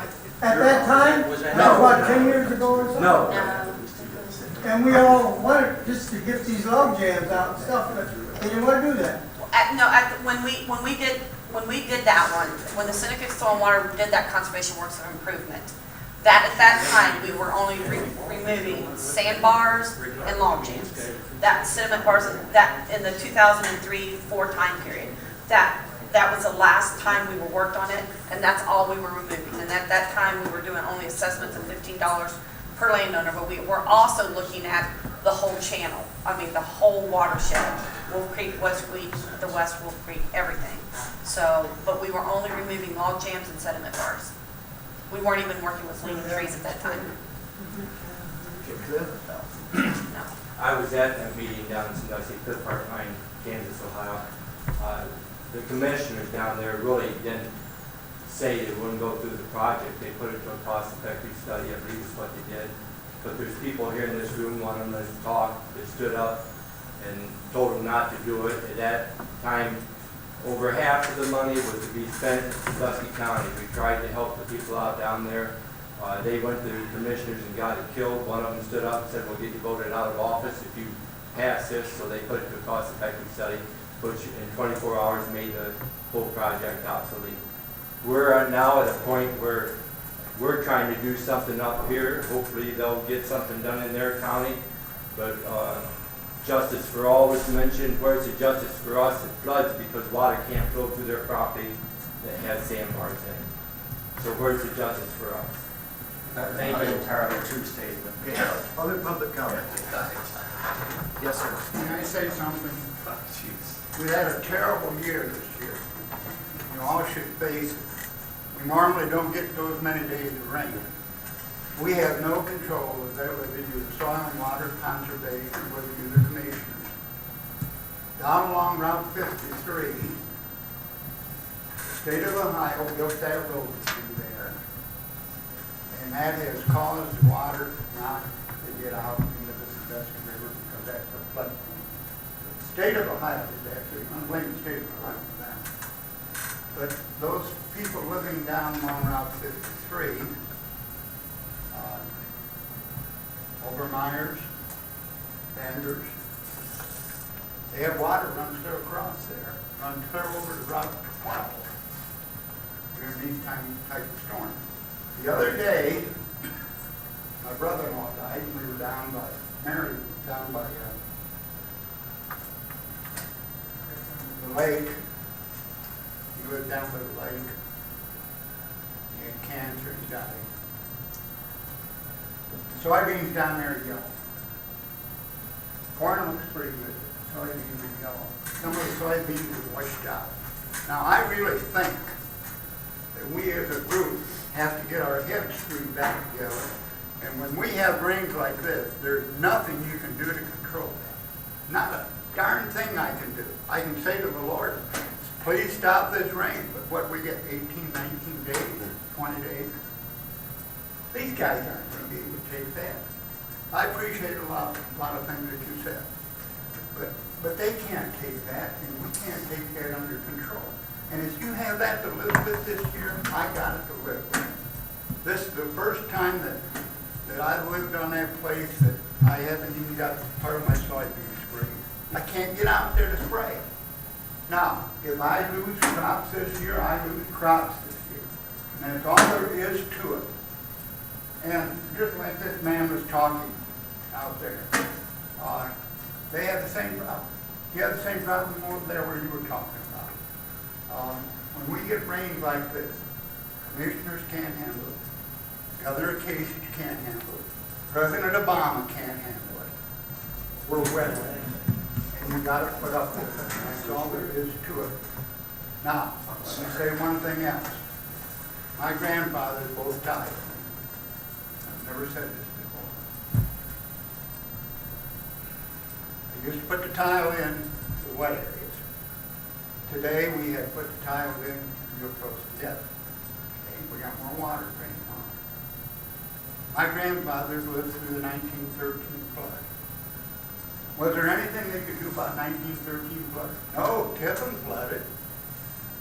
At that time, Was that- that's what, 10 years ago or something? No. no. And we all wanted just to get these log jams out and stuff, but they didn't want to do that. When we did that one, when the Seneca Soil and Water did that conservation works of improvement, at that time, we were only removing sandbars and log jams. That sediment bars, that in the 2003-04 time period, that was the last time we were worked on it, and that's all we were removing. And at that time, we were doing only assessments of $15 per landowner, but we were also looking at the whole channel. I mean, the whole watershed, Wolf Creek, West Creek, the West Wolf Creek, everything. So, but we were only removing log jams and sediment bars. We weren't even working with leaning trees at that time. No. I was at that meeting down in Sandusky, Cliff Park Mine, Kansas, Ohio. The commissioners down there really didn't say they wouldn't go through the project. They put it to a cost-effective study, I believe is what they did. But there's people here in this room, one of them has talked, that stood up and told them not to do it. At that time, over half of the money was to be spent in Sandusky County. We tried to help the people out down there. They went to the commissioners and got it killed. One of them stood up and said, we'll get you voted out of office if you pass this. So they put it to a cost-effective study, which in 24 hours made the whole project obsolete. We're now at a point where we're trying to do something up here. Hopefully they'll get something done in their county. But justice for all was mentioned. Where's the justice for us? It floods because water can't flow through their property that has sandbars in it. So where's the justice for us? Thank you. Entirely true statement. Okay, other public comment? Yes, sir. Can I say something? We had a terrible year this year. You all should face it. We normally don't get those many days of rain. We have no control of that, whether you do soil and water conservation, or whether you do the commissioners. Down along Route 53, the state of Ohio built that road through there. And that has caused the water not to get out into the Sandusky River because that's a floodplain. The state of Ohio is actually, I'm blaming the state of Ohio for that. But those people living down along Route 53, Obermeyers, Vanders, they have water runs clear across there, runs clear over to Route 12 during these type of storms. The other day, my brother-in-law died, and we were down by, married down by the lake. He lived down by the lake. He had cancer, he died. Soybeans down there are yellow. Corn looks pretty good. Soybeans are yellow. Some of the soybeans are washed out. Now, I really think that we as a group have to get our heads screwed back together. And when we have rains like this, there's nothing you can do to control that. Not a darn thing I can do. I can say to the Lord, please stop this rain. But what we get, 18, 19 days, 20 days? These guys aren't going to be able to take that. I appreciate a lot of things that you said. But they can't take that, and we can't take that under control. And if you have that to live with this year, I got it to live with. This is the first time that I've lived on that place that I haven't even got part of my soybeans free. I can't get out there to spray. Now, if I lose crops this year, I lose crops this year. And that's all there is to it. And just like this man was talking out there, they have the same problem. You have the same problem over there where you were talking about. When we get rains like this, commissioners can't handle it. Governor Casey can't handle it. President Obama can't handle it. We're wetlands. And you gotta put up with it. And that's all there is to it. Now, let me say one thing else. My grandfathers both died. I've never said this before. I used to put the tile in the wet areas. Today, we have put the tile in real close to depth. Okay, we got more water draining on. My grandfathers lived through the 1913 flood. Was there anything they could do about 1913 flood? No, Tiffin flooded.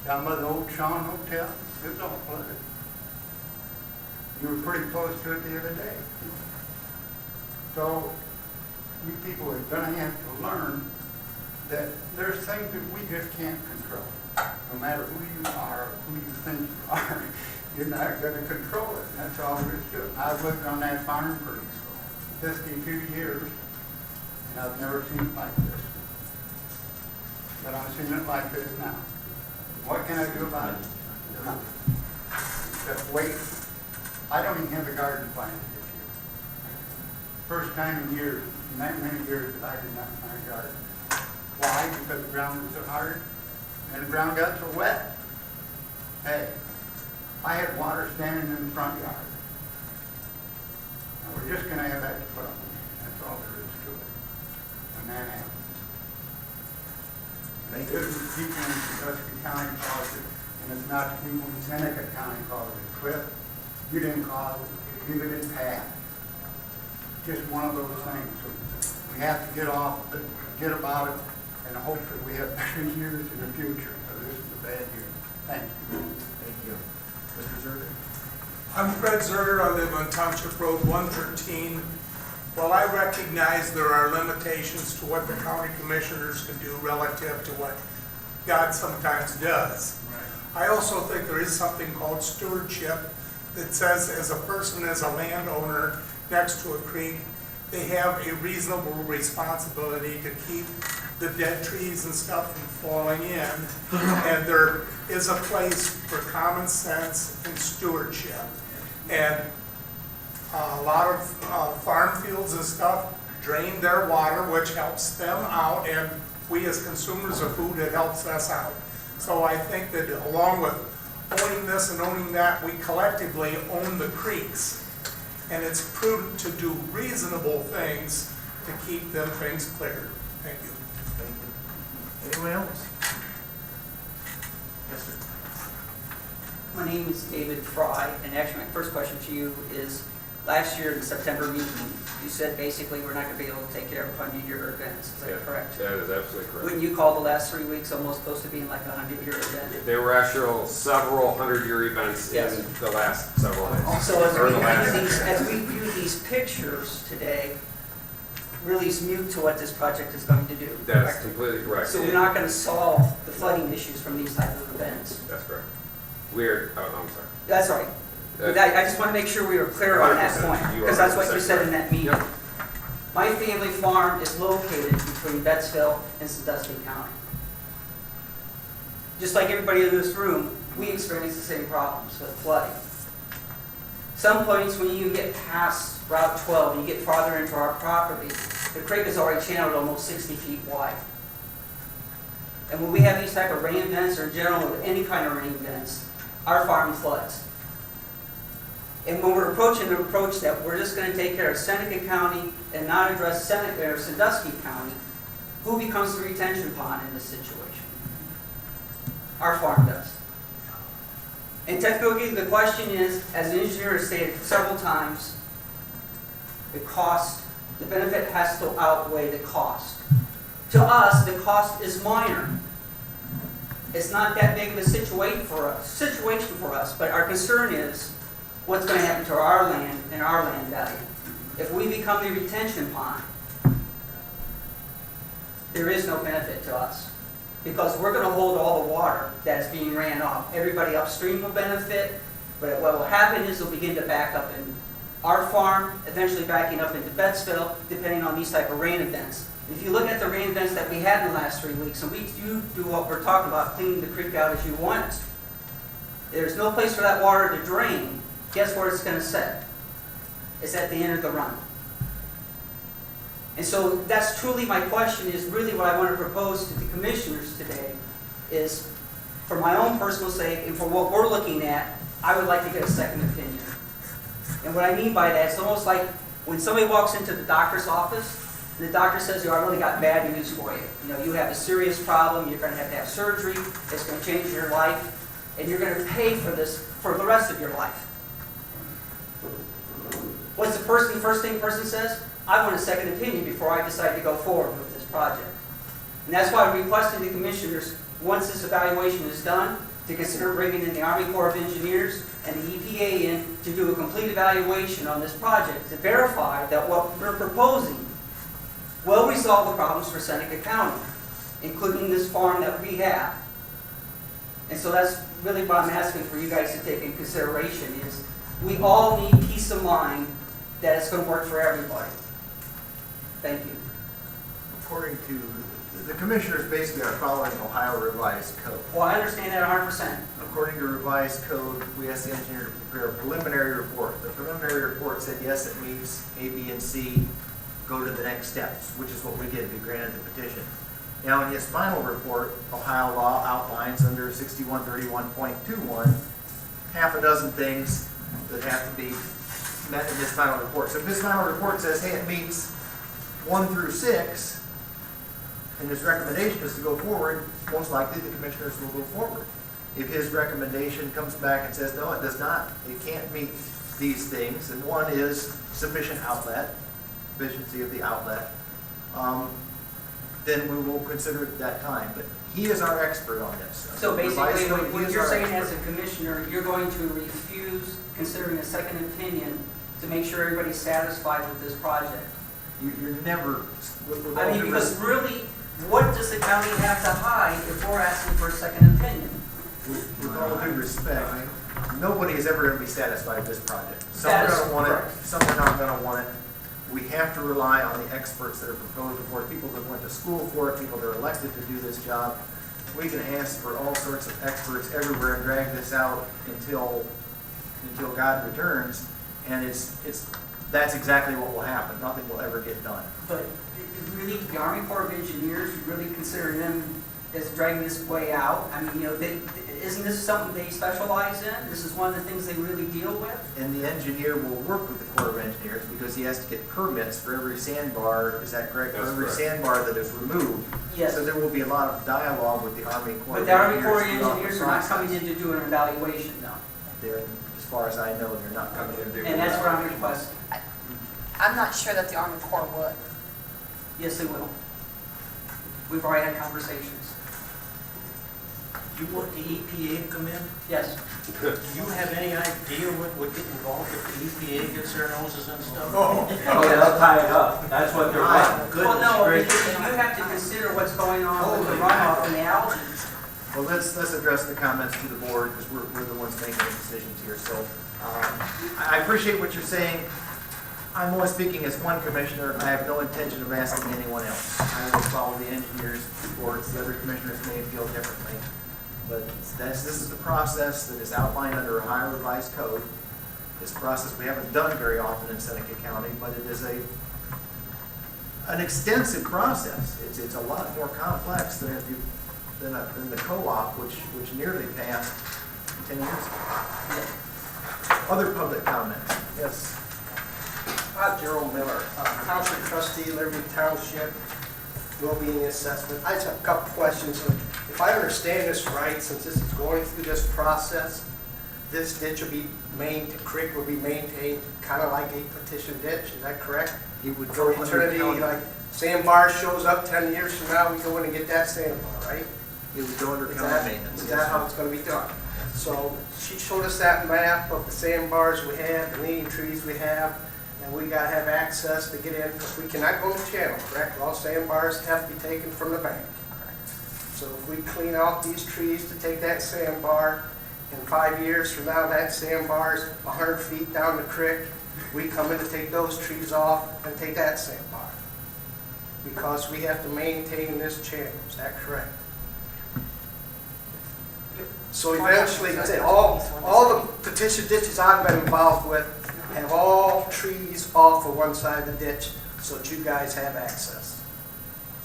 Down by the old Sean Hotel, it was all flooded. You were pretty close to it the other day. So, you people are gonna have to learn that there's things that we just can't control. No matter who you are, or who you think you are, you're not gonna control it. That's all there is to it. I've lived on that farm for 52 years, and I've never seen it like this. But I'm seeing it like this now. What can I do about it? Nothing. Except wait. I don't even have a garden planted this year. First time in years, in that many years, that I did not plant a garden. Why? Because the ground was so hard, and the ground got so wet. Hey, I had water standing in the front yard. And we're just gonna have that to put up with. That's all there is to it. When that happens. This is people in Sandusky County caused it, and it's not the people in Seneca County caused it. Cliff, you didn't cause it, neither did Pat. Just one of those things. So we have to get off, forget about it, and hope that we have better years in the future, because this is a bad year. Thank you. Thank you. Mr. Zerder? I'm Fred Zerder. I live on Township Road 113. While I recognize there are limitations to what the county commissioners can do relative to what God sometimes does, I also think there is something called stewardship that says as a person, as a landowner next to a creek, they have a reasonable responsibility to keep the dead trees and stuff from falling in. And there is a place for common sense and stewardship. And a lot of farm fields and stuff drain their water, which helps them out, and we as consumers of food, it helps us out. So I think that along with owning this and owning that, we collectively own the creeks. And it's prudent to do reasonable things to keep them things cleared. Thank you. Thank you. Anyone else? Yes, sir. My name is David Fry, and actually my first question to you is, last year in the September meeting, you said basically we're not going to be able to take care of 100-year events. Is that correct? That is absolutely correct. Wouldn't you call the last 3 weeks almost close to being like a 100-year event? There were actual several 100-year events Yes. in the last several days. So Or the last- as we view these pictures today, really is mute to what this project is going to do. That's correct? completely correct. So we're not going to solve the flooding issues from these type of events. That's correct. I'm sorry. That's right. But I just want to make sure we were clear on that 100%. point, You because are that's what you 100% said in that meeting. Yep. My family farm is located between Bettsville and Sandusky County. Just like everybody in this room, we experience the same problems with flooding. Some points when you get past Route 12 and you get farther into our property, the creek is already channeled almost 60 feet wide. And when we have these type of rain events, or in general any kind of rain events, our farm floods. And when we're approaching the approach that we're just going to take care of Seneca County and not address Sandusky County, who becomes the retention pond in this situation? Our farm does. And technically, the question is, as the engineer has stated several times, the cost, the benefit has to outweigh the cost. To us, the cost is minor. It's not that big of a situation for us, but our concern is what's going to happen to our land and our land value. If we become the retention pond, there is no benefit to us. Because we're gonna hold all the water that is being ran off. Everybody upstream will benefit, but what will happen is it'll begin to back up in our farm, eventually backing up into Bettsville, depending on these type of rain events. If you look at the rain events that we had in the last 3 weeks, and we do what we're talking about, cleaning the creek out as you want it, there's no place for that water to drain. Guess where it's gonna set? It's at the end of the run. And so that's truly my question, is really what I want to propose to the commissioners today, is for my own personal sake and for what we're looking at, I would like to get a second opinion. And what I mean by that, it's almost like when somebody walks into the doctor's office, and the doctor says, I really got bad news for you. You know, you have a serious problem, you're going to have surgery, it's going to change your life, and you're going to pay for this for the rest of your life. What's the first thing the person says? I want a second opinion before I decide to go forward with this project. And that's why I'm requesting the commissioners, once this evaluation is done, to consider bringing in the Army Corps of Engineers and the EPA in to do a complete evaluation on this project to verify that what we're proposing will resolve the problems for Seneca County, including this farm that we have. And so that's really what I'm asking for you guys to take in consideration, is we all need peace of mind that it's going to work for everybody. Thank you. According to, the commissioners basically are following Ohio Revised Code. Well, I understand that 100%. According to revised code, we asked the engineer to prepare a preliminary report. The preliminary report said, yes, it meets A, B, and C, go to the next steps, which is what we did, we granted the petition. Now, in his final report, Ohio law outlines under 6131.21, half a dozen things that have to be met in his final report. So if his final report says, hey, it meets 1 through 6, and his recommendation is to go forward, most likely the commissioners will go forward. If his recommendation comes back and says, no, it does not, it can't meet these things, and one is sufficient outlet, efficiency of the outlet, then we will consider it at that time. But he is our expert on this. So basically, Revised code, he what is you're our saying expert. as a commissioner, you're going to refuse considering a second opinion to make sure everybody's satisfied with this project. You're never. with all I mean, due because respect- really, what does the county have to hide if we're asking for a second opinion? With all due respect, nobody is ever going to be satisfied with this project. Some That are is going to want it, correct. some are not going to want it. We have to rely on the experts that are proposed before, people that went to school for it, people that are elected to do this job. We can ask for all sorts of experts everywhere and drag this out until God returns, and that's exactly what will happen. Nothing will ever get done. But really, the Army Corps of Engineers, you really consider them as dragging this way out? I mean, you know, isn't this something they specialize in? This is one of the things they really deal with? And the engineer will work with the Corps of Engineers because he has to get permits for every sandbar, is that correct? For That's every correct. sandbar that is removed. Yes. So there will be a lot of dialogue with the Army Corps But of the Army Corps of Engineers throughout the Engineers are not coming process. in to do an evaluation, though. They're, as far as I know, they're not coming in. And that's what I'm requesting. I'm not sure that the Army Corps would. Yes, they will. We've already had conversations. You want the EPA to come in? Yes. Do you have any idea what would get involved if the EPA gets their noses and stuff? Oh, Oh, they'll tie it up. That's what they're wanting. Well, no, Goodness because gracious. you have to consider what's going on with the runoff and the algae. Well, let's address the comments to the board because we're the ones making the decisions here. So I appreciate what you're saying. I'm only speaking as one commissioner. I have no intention of asking anyone else. I will follow the engineer's reports. The other commissioners may feel differently. But this is the process that is outlined under Ohio Revised Code. This process we haven't done very often in Seneca County, but it is an extensive process. It's a lot more complex than the co-op, which nearly passed 10 years ago. Other public comments? Yes. Gerald Miller, Township Trustee, Liberty Township, Wellbeing Assessment. I just have a couple questions. If I understand this right, since this is going through this process, this ditch will be creek will be maintained kind of like a petition ditch, is that correct? It would For go under eternity, county. like sandbar shows up 10 years from now, we go in and get that sandbar, right? It would go under Is county that, maintenance. is that how it's gonna be done? So she showed us that map of the sandbars we have, the leaning trees we have, and we gotta have access to get in, because we cannot go to the channel, correct? All sandbars have to be taken from the bank. So if we clean out these trees to take that sandbar, in 5 years from now, that sandbar's 100 feet down the creek, we come in to take those trees off and take that sandbar. Because we have to maintain this channel, is that correct? So eventually, all the petition ditches I've been involved with have all trees off of one side of the ditch so that you guys have access,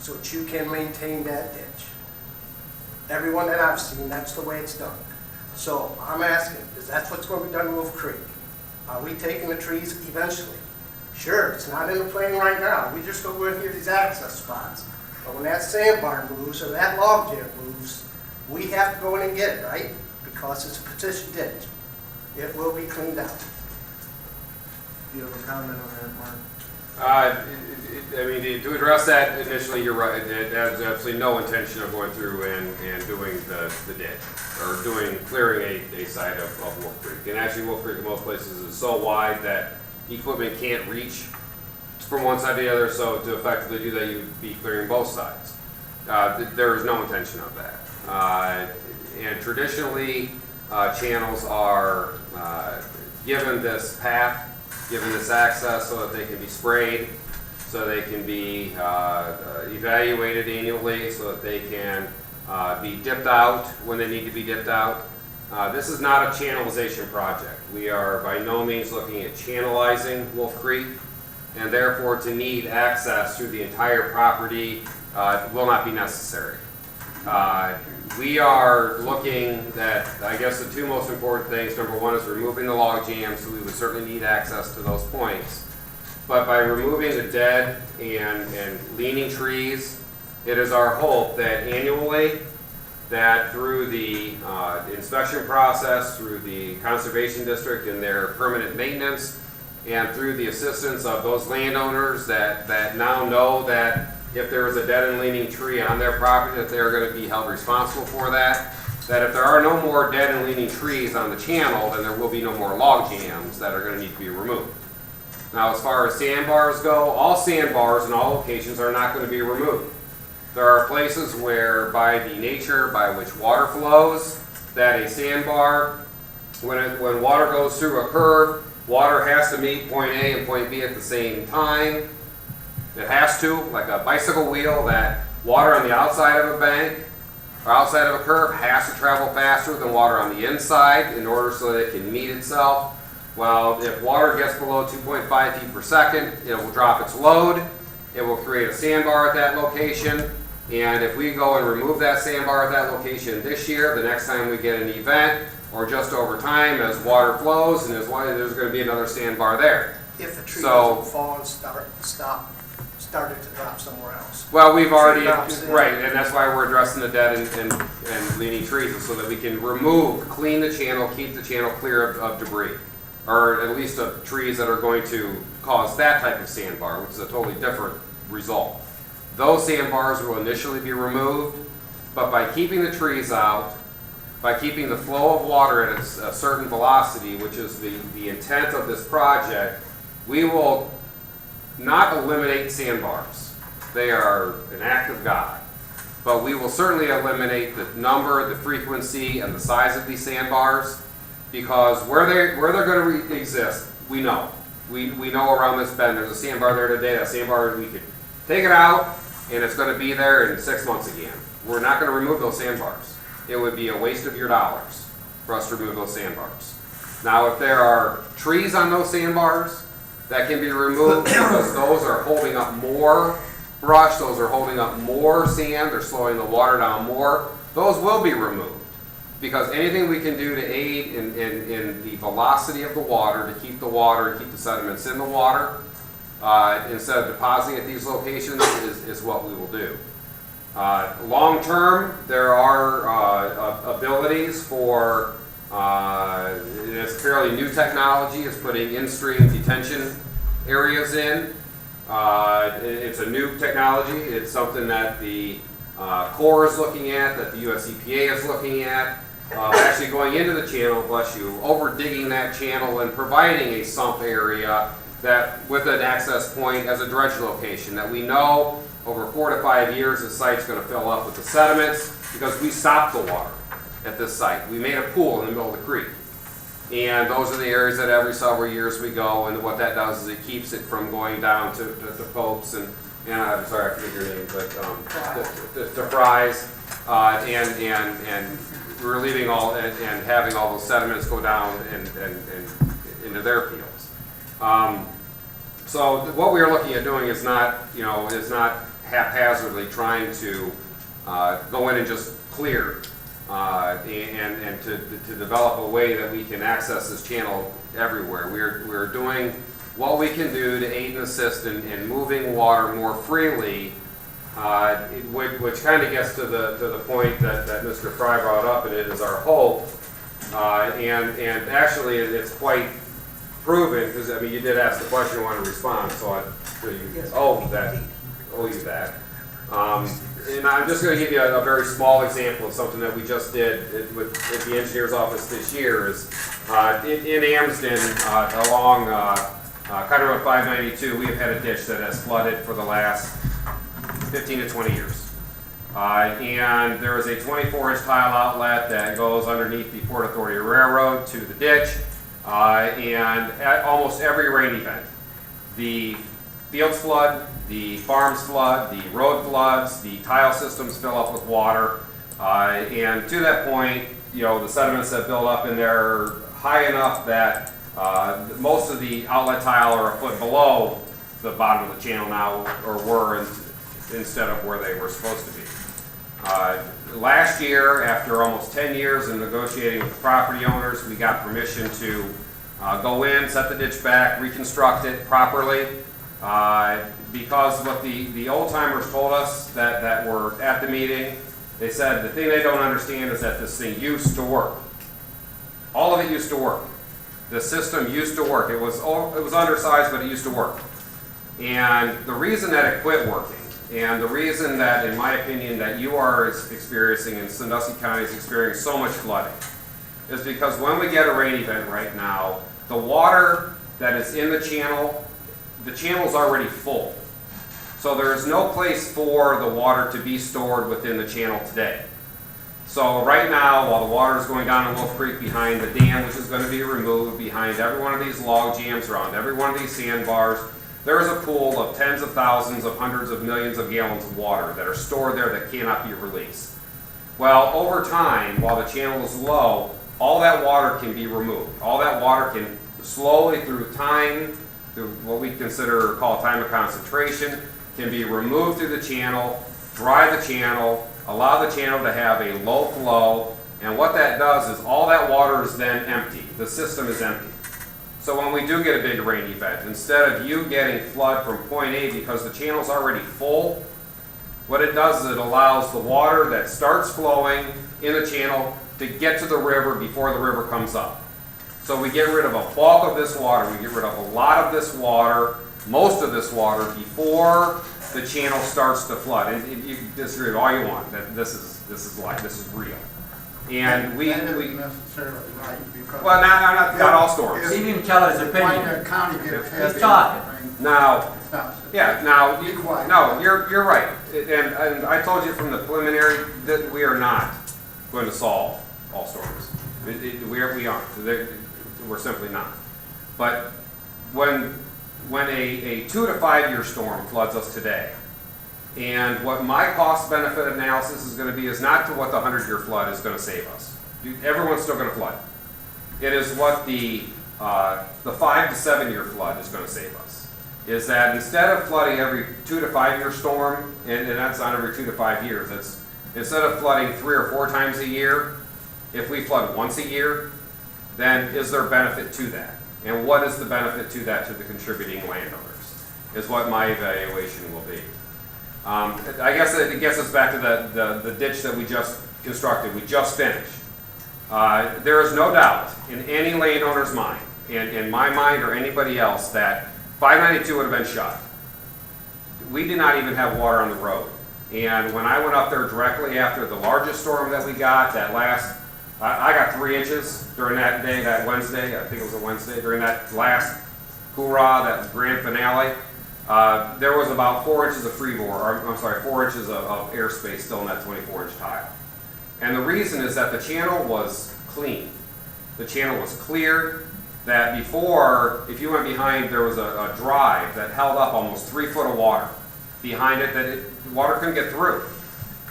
so that you can maintain that ditch. Everyone that I've seen, that's the way it's done. So I'm asking, is that what's going to be done in Wolf Creek? Are we taking the trees eventually? Sure, it's not in the plan right now. We just go in here these access spots. But when that sandbar moves or that log jam moves, we have to go in and get it, right? Because it's a petition ditch. It will be cleaned out. Do you have a comment on that, Mark? I mean, to address that initially, you're right. There's absolutely no intention of going through and doing the ditch or clearing a side of Wolf Creek. And actually, Wolf Creek in most places is so wide that equipment can't reach from one side to the other. So to effectively do that, you'd be clearing both sides. There is no intention of that. And traditionally, channels are given this path, given this access so that they can be sprayed, so they can be evaluated annually, so that they can be dipped out when they need to be dipped out. This is not a channelization project. We are by no means looking at channelizing Wolf Creek, and therefore to need access through the entire property will not be necessary. We are looking at, I guess the two most important things. Number one is removing the log jams, so we would certainly need access to those points. But by removing the dead and leaning trees, it is our hope that annually, that through the inspection process, through the conservation district and their permanent maintenance, and through the assistance of those landowners that now know that if there is a dead and leaning tree on their property, that they're going to be held responsible for that. That if there are no more dead and leaning trees on the channel, then there will be no more log jams that are going to need to be removed. Now, as far as sandbars go, all sandbars in all locations are not going to be removed. There are places where, by the nature by which water flows, that a sandbar, when water goes through a curve, water has to meet point A and point B at the same time. It has to, like a bicycle wheel, that water on the outside of a bank or outside of a curve has to travel faster than water on the inside in order so that it can meet itself. Well, if water gets below 2.5 feet per second, it will drop its load. It will create a sandbar at that location. And if we go and remove that sandbar at that location this year, the next time we get an event, or just over time as water flows, and there's going to be another sandbar there. If the tree doesn't fall and started to drop somewhere else. Well, we've already, right, and that's why we're addressing the dead and leaning trees, so that we can clean the channel, keep the channel clear of debris, or at least of trees that are going to cause that type of sandbar, which is a totally different result. Those sandbars will initially be removed, but by keeping the trees out, by keeping the flow of water at a certain velocity, which is the intent of this project, we will not eliminate sandbars. They are an act of God. But we will certainly eliminate the number, the frequency, and the size of these sandbars, because where they're going to exist, we know. We know around this bend there's a sandbar there today. That sandbar, we could take it out, and it's going to be there in 6 months again. We're not going to remove those sandbars. It would be a waste of your dollars for us to remove those sandbars. Now, if there are trees on those sandbars that can be removed because those are holding up more brush, those are holding up more sand, they're slowing the water down more, those will be removed. Because anything we can do to aid in the velocity of the water, to keep the sediments in the water, instead of depositing at these locations, is what we will do. Long term, there are abilities for, it's fairly new technology, is putting in-stream detention areas in. It's a new technology. It's something that the Corps is looking at, that the US EPA is looking at. Actually going into the channel, bless you, over digging that channel and providing a sump area that with an access point as a dredge location, that we know over 4 to 5 years the site's going to fill up with the sediments because we stopped the water at this site. We made a pool in the middle of the creek. And those are the areas that every several years we go, and what that does is it keeps it from going down to Popes and I'm sorry, I forget your name, but to Fries, and relieving all, and having all those sediments go down and into their fields. So what we are looking at doing is not, is not haphazardly trying to go in and just clear and to develop a way that we can access this channel everywhere. We're doing what we can do to aid and assist in moving water more freely, which kind of gets to the point that Mr. Fry brought up, and it is our hope. And actually, it's quite proven, because I mean, you did ask the question, I want to respond, so I owe you that. And I'm just going to give you a very small example of something that we just did at the engineer's office this year. Is in Amsden along County Road 592, we've had a ditch that has flooded for the last 15 to 20 years. And there is a 24-inch tile outlet that goes underneath the Port Authority Railroad to the ditch. And at almost every rain event, the fields flood, the farms flood, the road floods, the tile systems fill up with water. And to that point, the sediments that build up in there are high enough that most of the outlet tile are a foot below the bottom of the channel now, or were instead of where they were supposed to be. Last year, after almost 10 years of negotiating with the property owners, we got permission to go in, set the ditch back, reconstruct it properly. Because what the old timers told us that were at the meeting, they said the thing they don't understand is that this thing used to work. All of it used to work. The system used to work. It was undersized, but it used to work. And the reason that it quit working, and the reason that, in my opinion, that you are experiencing and Sandusky County is experiencing so much flooding, is because when we get a rain event right now, the water that is in the channel's already full. So there is no place for the water to be stored within the channel today. So right now, while the water is going down in Wolf Creek behind the dam, which is going to be removed, behind every one of these log jams, around every one of these sandbars, there is a pool of tens of thousands of hundreds of millions of gallons of water that are stored there that cannot be released. Well, over time, while the channel is low, all that water can be removed. All that water can slowly, through time, through what we call time of concentration, can be removed through the channel, dry the channel, allow the channel to have a low flow, and what that does is all that water is then empty. The system is empty. So when we do get a big rain event, instead of you getting flood from point A because the channel's already full, what it does is it allows the water that starts flowing in the channel to get to the river before the river comes up. So we get rid of a bulk of this water, we get rid of a lot of this water, most of this water, before the channel starts to flood. And you can disagree with all you want, that this is life, this is real. And we isn't necessarily right, because. well, not all storms. He didn't tell his opinion. When the county gets heavy. He's talking. Now, It's not- yeah, now, Be quiet. no, you're right. And I told you from the preliminary that we are not going to solve all storms. We aren't. We're simply not. But when a 2 to 5 year storm floods us today, and what my cost benefit analysis is going to be is not to what the 100-year flood is going to save us. Everyone's still going to flood. It is what the 5 to 7 year flood is going to save us. Is that instead of flooding every 2 to 5 year storm, and that's not every 2 to 5 years, it's instead of flooding 3 or 4 times a year, if we flood once a year, then is there benefit to that? And what is the benefit to that to the contributing landowners, is what my evaluation will be. I guess it gets us back to the ditch that we just constructed, we just finished. There is no doubt in any landowner's mind, in my mind or anybody else, that 592 would have been shut. We did not even have water on the road. And when I went up there directly after the largest storm that we got, I got 3 inches during that day, that Wednesday, I think it was a Wednesday, during that last hoorah, that grand finale, there was about 4 inches of freeboard, or I'm sorry, 4 inches of airspace still in that 24-inch tile. And the reason is that the channel was clean. The channel was cleared, that before, if you went behind, there was a drive that held up almost 3 foot of water behind it that water couldn't get through.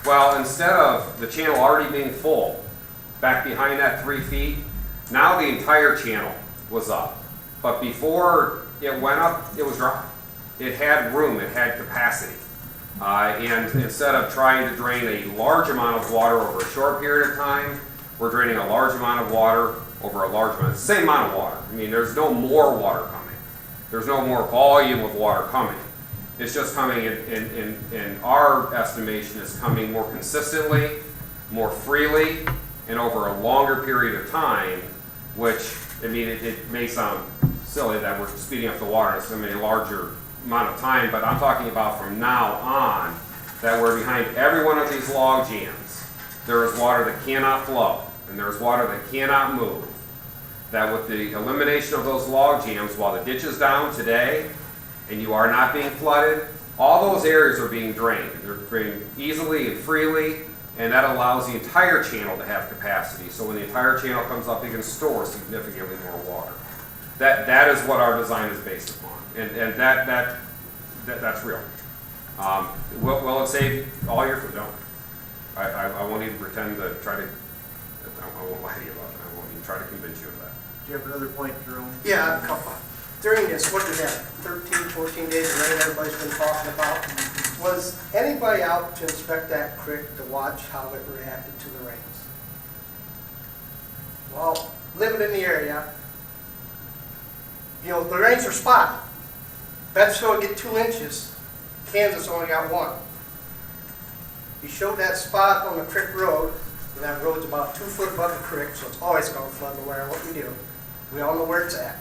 Well, instead of the channel already being full, back behind that 3 feet, now the entire channel was up. But before it went up, it was dry. It had room, it had capacity. And instead of trying to drain a large amount of water over a short period of time, we're draining a large amount of water over a large amount, same amount of water. I mean, there's no more water coming. There's no more volume of water coming. It's just coming in our estimation, is coming more consistently, more freely, and over a longer period of time, which, I mean, it may sound silly that we're speeding up the water, it's going to be a larger amount of time, but I'm talking about from now on, that we're behind every one of these log jams. There is water that cannot flow, and there's water that cannot move. That with the elimination of those log jams, while the ditch is down today, and you are not being flooded, all those areas are being drained. They're drained easily and freely, and that allows the entire channel to have capacity. So when the entire channel comes up, it can store significantly more water. That is what our design is based upon, and that's real. Will it save all your food? No. I won't even pretend to try to, I won't lie to you about it. I won't even try to convince you of that. Do you have another point, Jerome? Yeah, a couple. During this, what did we have, 13, 14 days of rain everybody's been talking about? Was anybody out to inspect that creek to watch how it reacted to the rains? Well, living in the area, you know, the rains are spotty. Betsville get 2 inches, Kansas only got 1. You showed that spot on the creek road, and that road's about 2 foot above the creek, so it's always going to flood no matter what we do. We all know where it's at.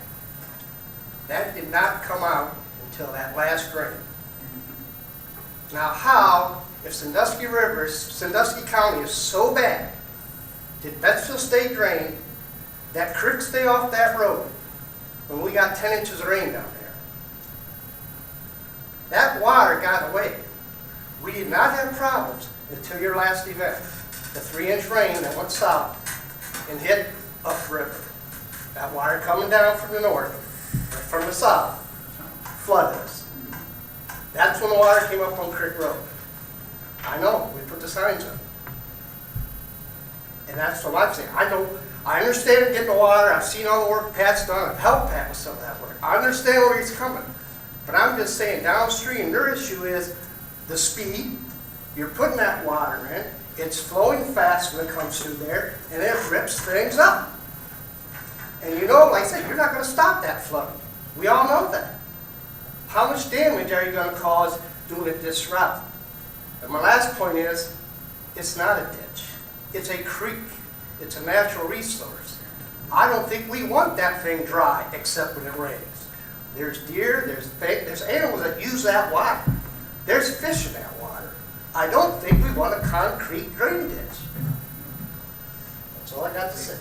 That did not come out until that last rain. Now how, if Sandusky River, Sandusky County is so bad, did Betsville stay drained, that creek stay off that road, when we got 10 inches of rain down there? That water got away. We did not have problems until your last event. The 3-inch rain that went south and hit upriver. That water coming down from the north, or from the south, flooded us. That's when the water came up on Creek Road. I know, we put the signs up. And that's what I'm saying. I understand getting the water, I've seen all the work Pat's done, I've helped Pat with some of that work. I understand where he's coming. But I'm just saying, downstream, their issue is the speed. You're putting that water in, it's flowing fast when it comes through there, and it rips things up. And you know, like I said, you're not going to stop that flooding. We all know that. How much damage are you going to cause doing it this route? And my last point is, it's not a ditch. It's a creek. It's a natural resource. I don't think we want that thing dry except when it rains. There's deer, there's animals that use that water. There's fish in that water. I don't think we want a concrete drain ditch. That's all I got to say.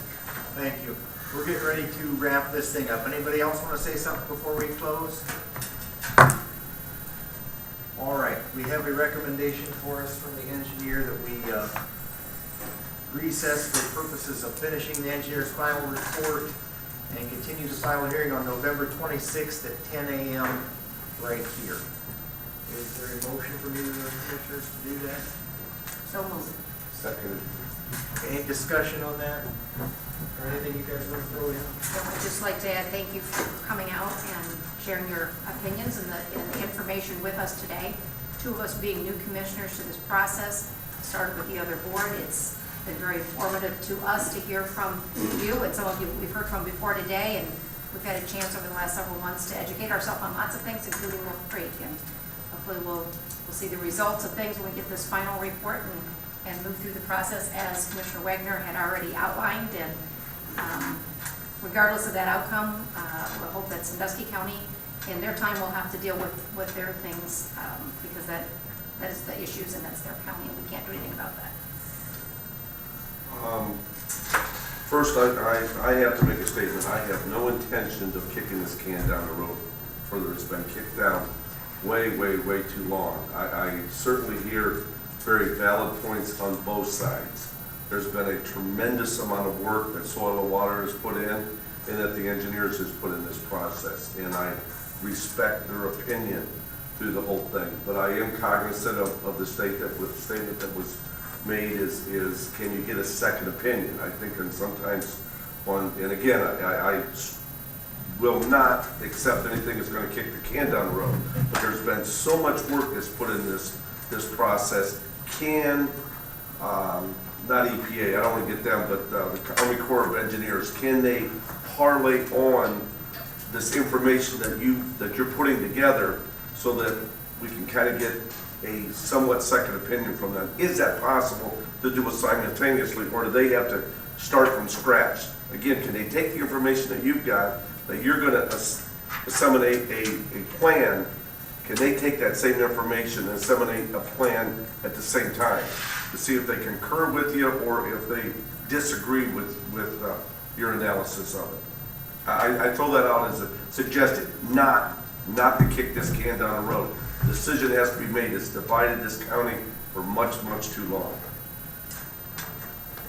Thank you. We're getting ready to wrap this thing up. Anybody else want to say something before we close? All right, we have a recommendation for us from the engineer that we recess for purposes of finishing the engineer's final report and continue the final hearing on November 26th at 10 a.m. right here. Is there a motion from either of the commissioners to do that? So moved. Second. Any discussion on that? Or anything you guys want to throw in? I'd just like to add thank you for coming out and sharing your opinions and the information with us today. 2 of us being new commissioners to this process, started with the other board. It's been very informative to us to hear from you and some of you we've heard from before today, and we've had a chance over the last several months to educate ourselves on lots of things, including Wolf Creek. And hopefully we'll see the results of things when we get this final report and move through the process as Commissioner Wagner had already outlined. And regardless of that outcome, we'll hope that Sandusky County in their time will have to deal with their things because that is the issues and that's their county and we can't do anything about that. First, I have to make a statement. I have no intention of kicking this can down the road further has been kicked down way, way, way too long. I certainly hear very valid points on both sides. There's been a tremendous amount of work that Soil and Water has put in and that the engineers has put in this process. And I respect their opinion through the whole thing. But I am cognizant of the statement that was made is can you get a second opinion? I think and sometimes and again, I will not accept anything that's going to kick the can down the road. But there's been so much work that's put in this process. Not EPA, I don't want to get them, but the Army Corps of Engineers, can they parlay on this information that you're putting together so that we can kind of get a somewhat second opinion from them? Is that possible to do it simultaneously, or do they have to start from scratch? Again, can they take the information that you've got, that you're going to disseminate a plan? Can they take that same information and disseminate a plan at the same time to see if they concur with you or if they disagree with your analysis of it? I throw that out as a suggestion, not to kick this can down the road. The decision has to be made. It's divided this county for much, much too long.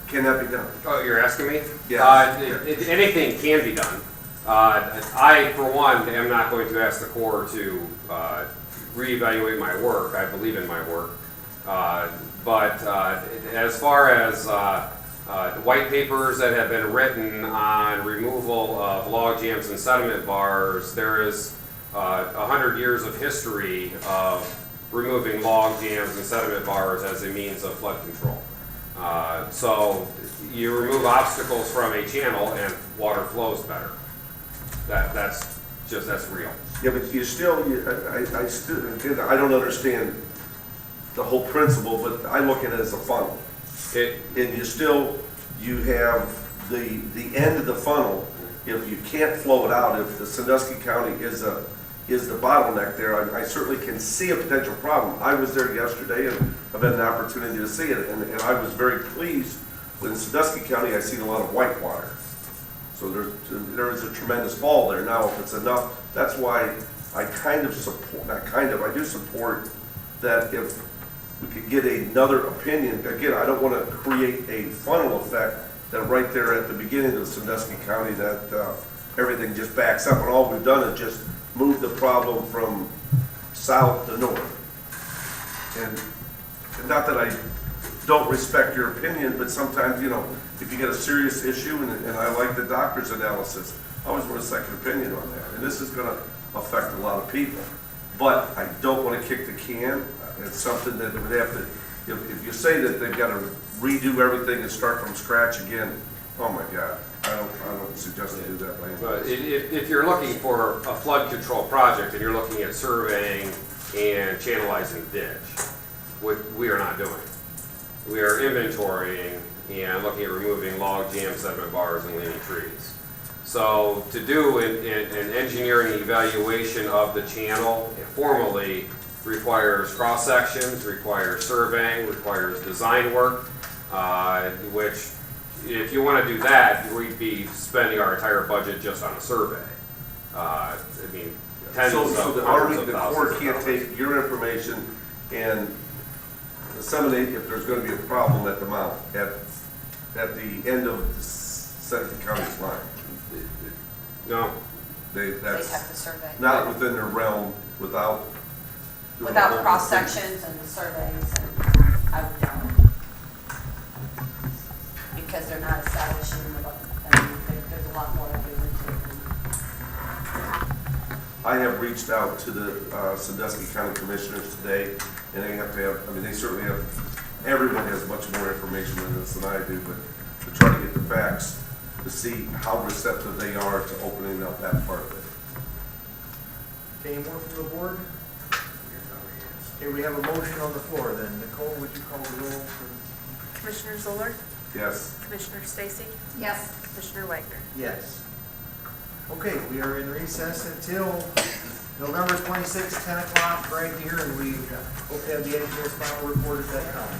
Can that be done? Oh, you're asking me? Yes. Anything can be done. I, for one, am not going to ask the Corps to reevaluate my work. I believe in my work. But as far as white papers that have been written on removal of log jams and sediment bars, there is 100 years of history of removing log jams and sediment bars as a means of flood control. So you remove obstacles from a channel and water flows better. That's real. Yeah, but you still, again, I don't understand the whole principle, but I look at it as a funnel. And you have the end of the funnel. If you can't flow it out, if the Sandusky County is the bottleneck there, I certainly can see a potential problem. I was there yesterday and I've had an opportunity to see it, and I was very pleased. In Sandusky County, I seen a lot of white water. So there is a tremendous fall there. Now, if it's enough, that's why I do support that if we could get another opinion. Again, I don't want to create a funnel effect that right there at the beginning of Sandusky County that everything just backs up, and all we've done is just move the problem from south to north. And not that I don't respect your opinion, but sometimes, if you get a serious issue, and I like the doctor's analysis, I always want a second opinion on that. And this is going to affect a lot of people. But I don't want to kick the can. It's something that would have to, if you say that they've got to redo everything and start from scratch again, oh my God, I don't suggest they do that by any But means. if you're looking for a flood control project and you're looking at surveying and channelizing ditch, which we are not doing. We are inventorying and looking at removing log jams, sediment bars, and leaning trees. So to do an engineering evaluation of the channel formally requires cross sections, requires surveying, requires design work, which if you want to do that, we'd be spending our entire budget just on a survey. Tens So of the hundreds Army, of the thousands Corps of can't dollars. take your information and disseminate if there's going to be a problem at the mouth, at the end of the Sandusky County's line. No. They have to That's survey. not within their realm without doing a Without whole cross thing. sections and the surveys, and I would doubt. Because they're not establishing, there's a lot more to do with it. I have reached out to the Sandusky County Commissioners today, and they have to have, they certainly have, everyone has much more information than this than I do, but to try to get the facts, to see how receptive they are to opening up that part of it. Okay, any more from the board? Okay, we have a motion on the floor then. Nicole, would you call the roll for? Commissioner Zoller? Yes. Commissioner Stacy? Yes. Commissioner Wagner? Yes. Okay, we are in recess until November 26th, 10 o'clock right here, and we hope to have the engineer's final report at that time.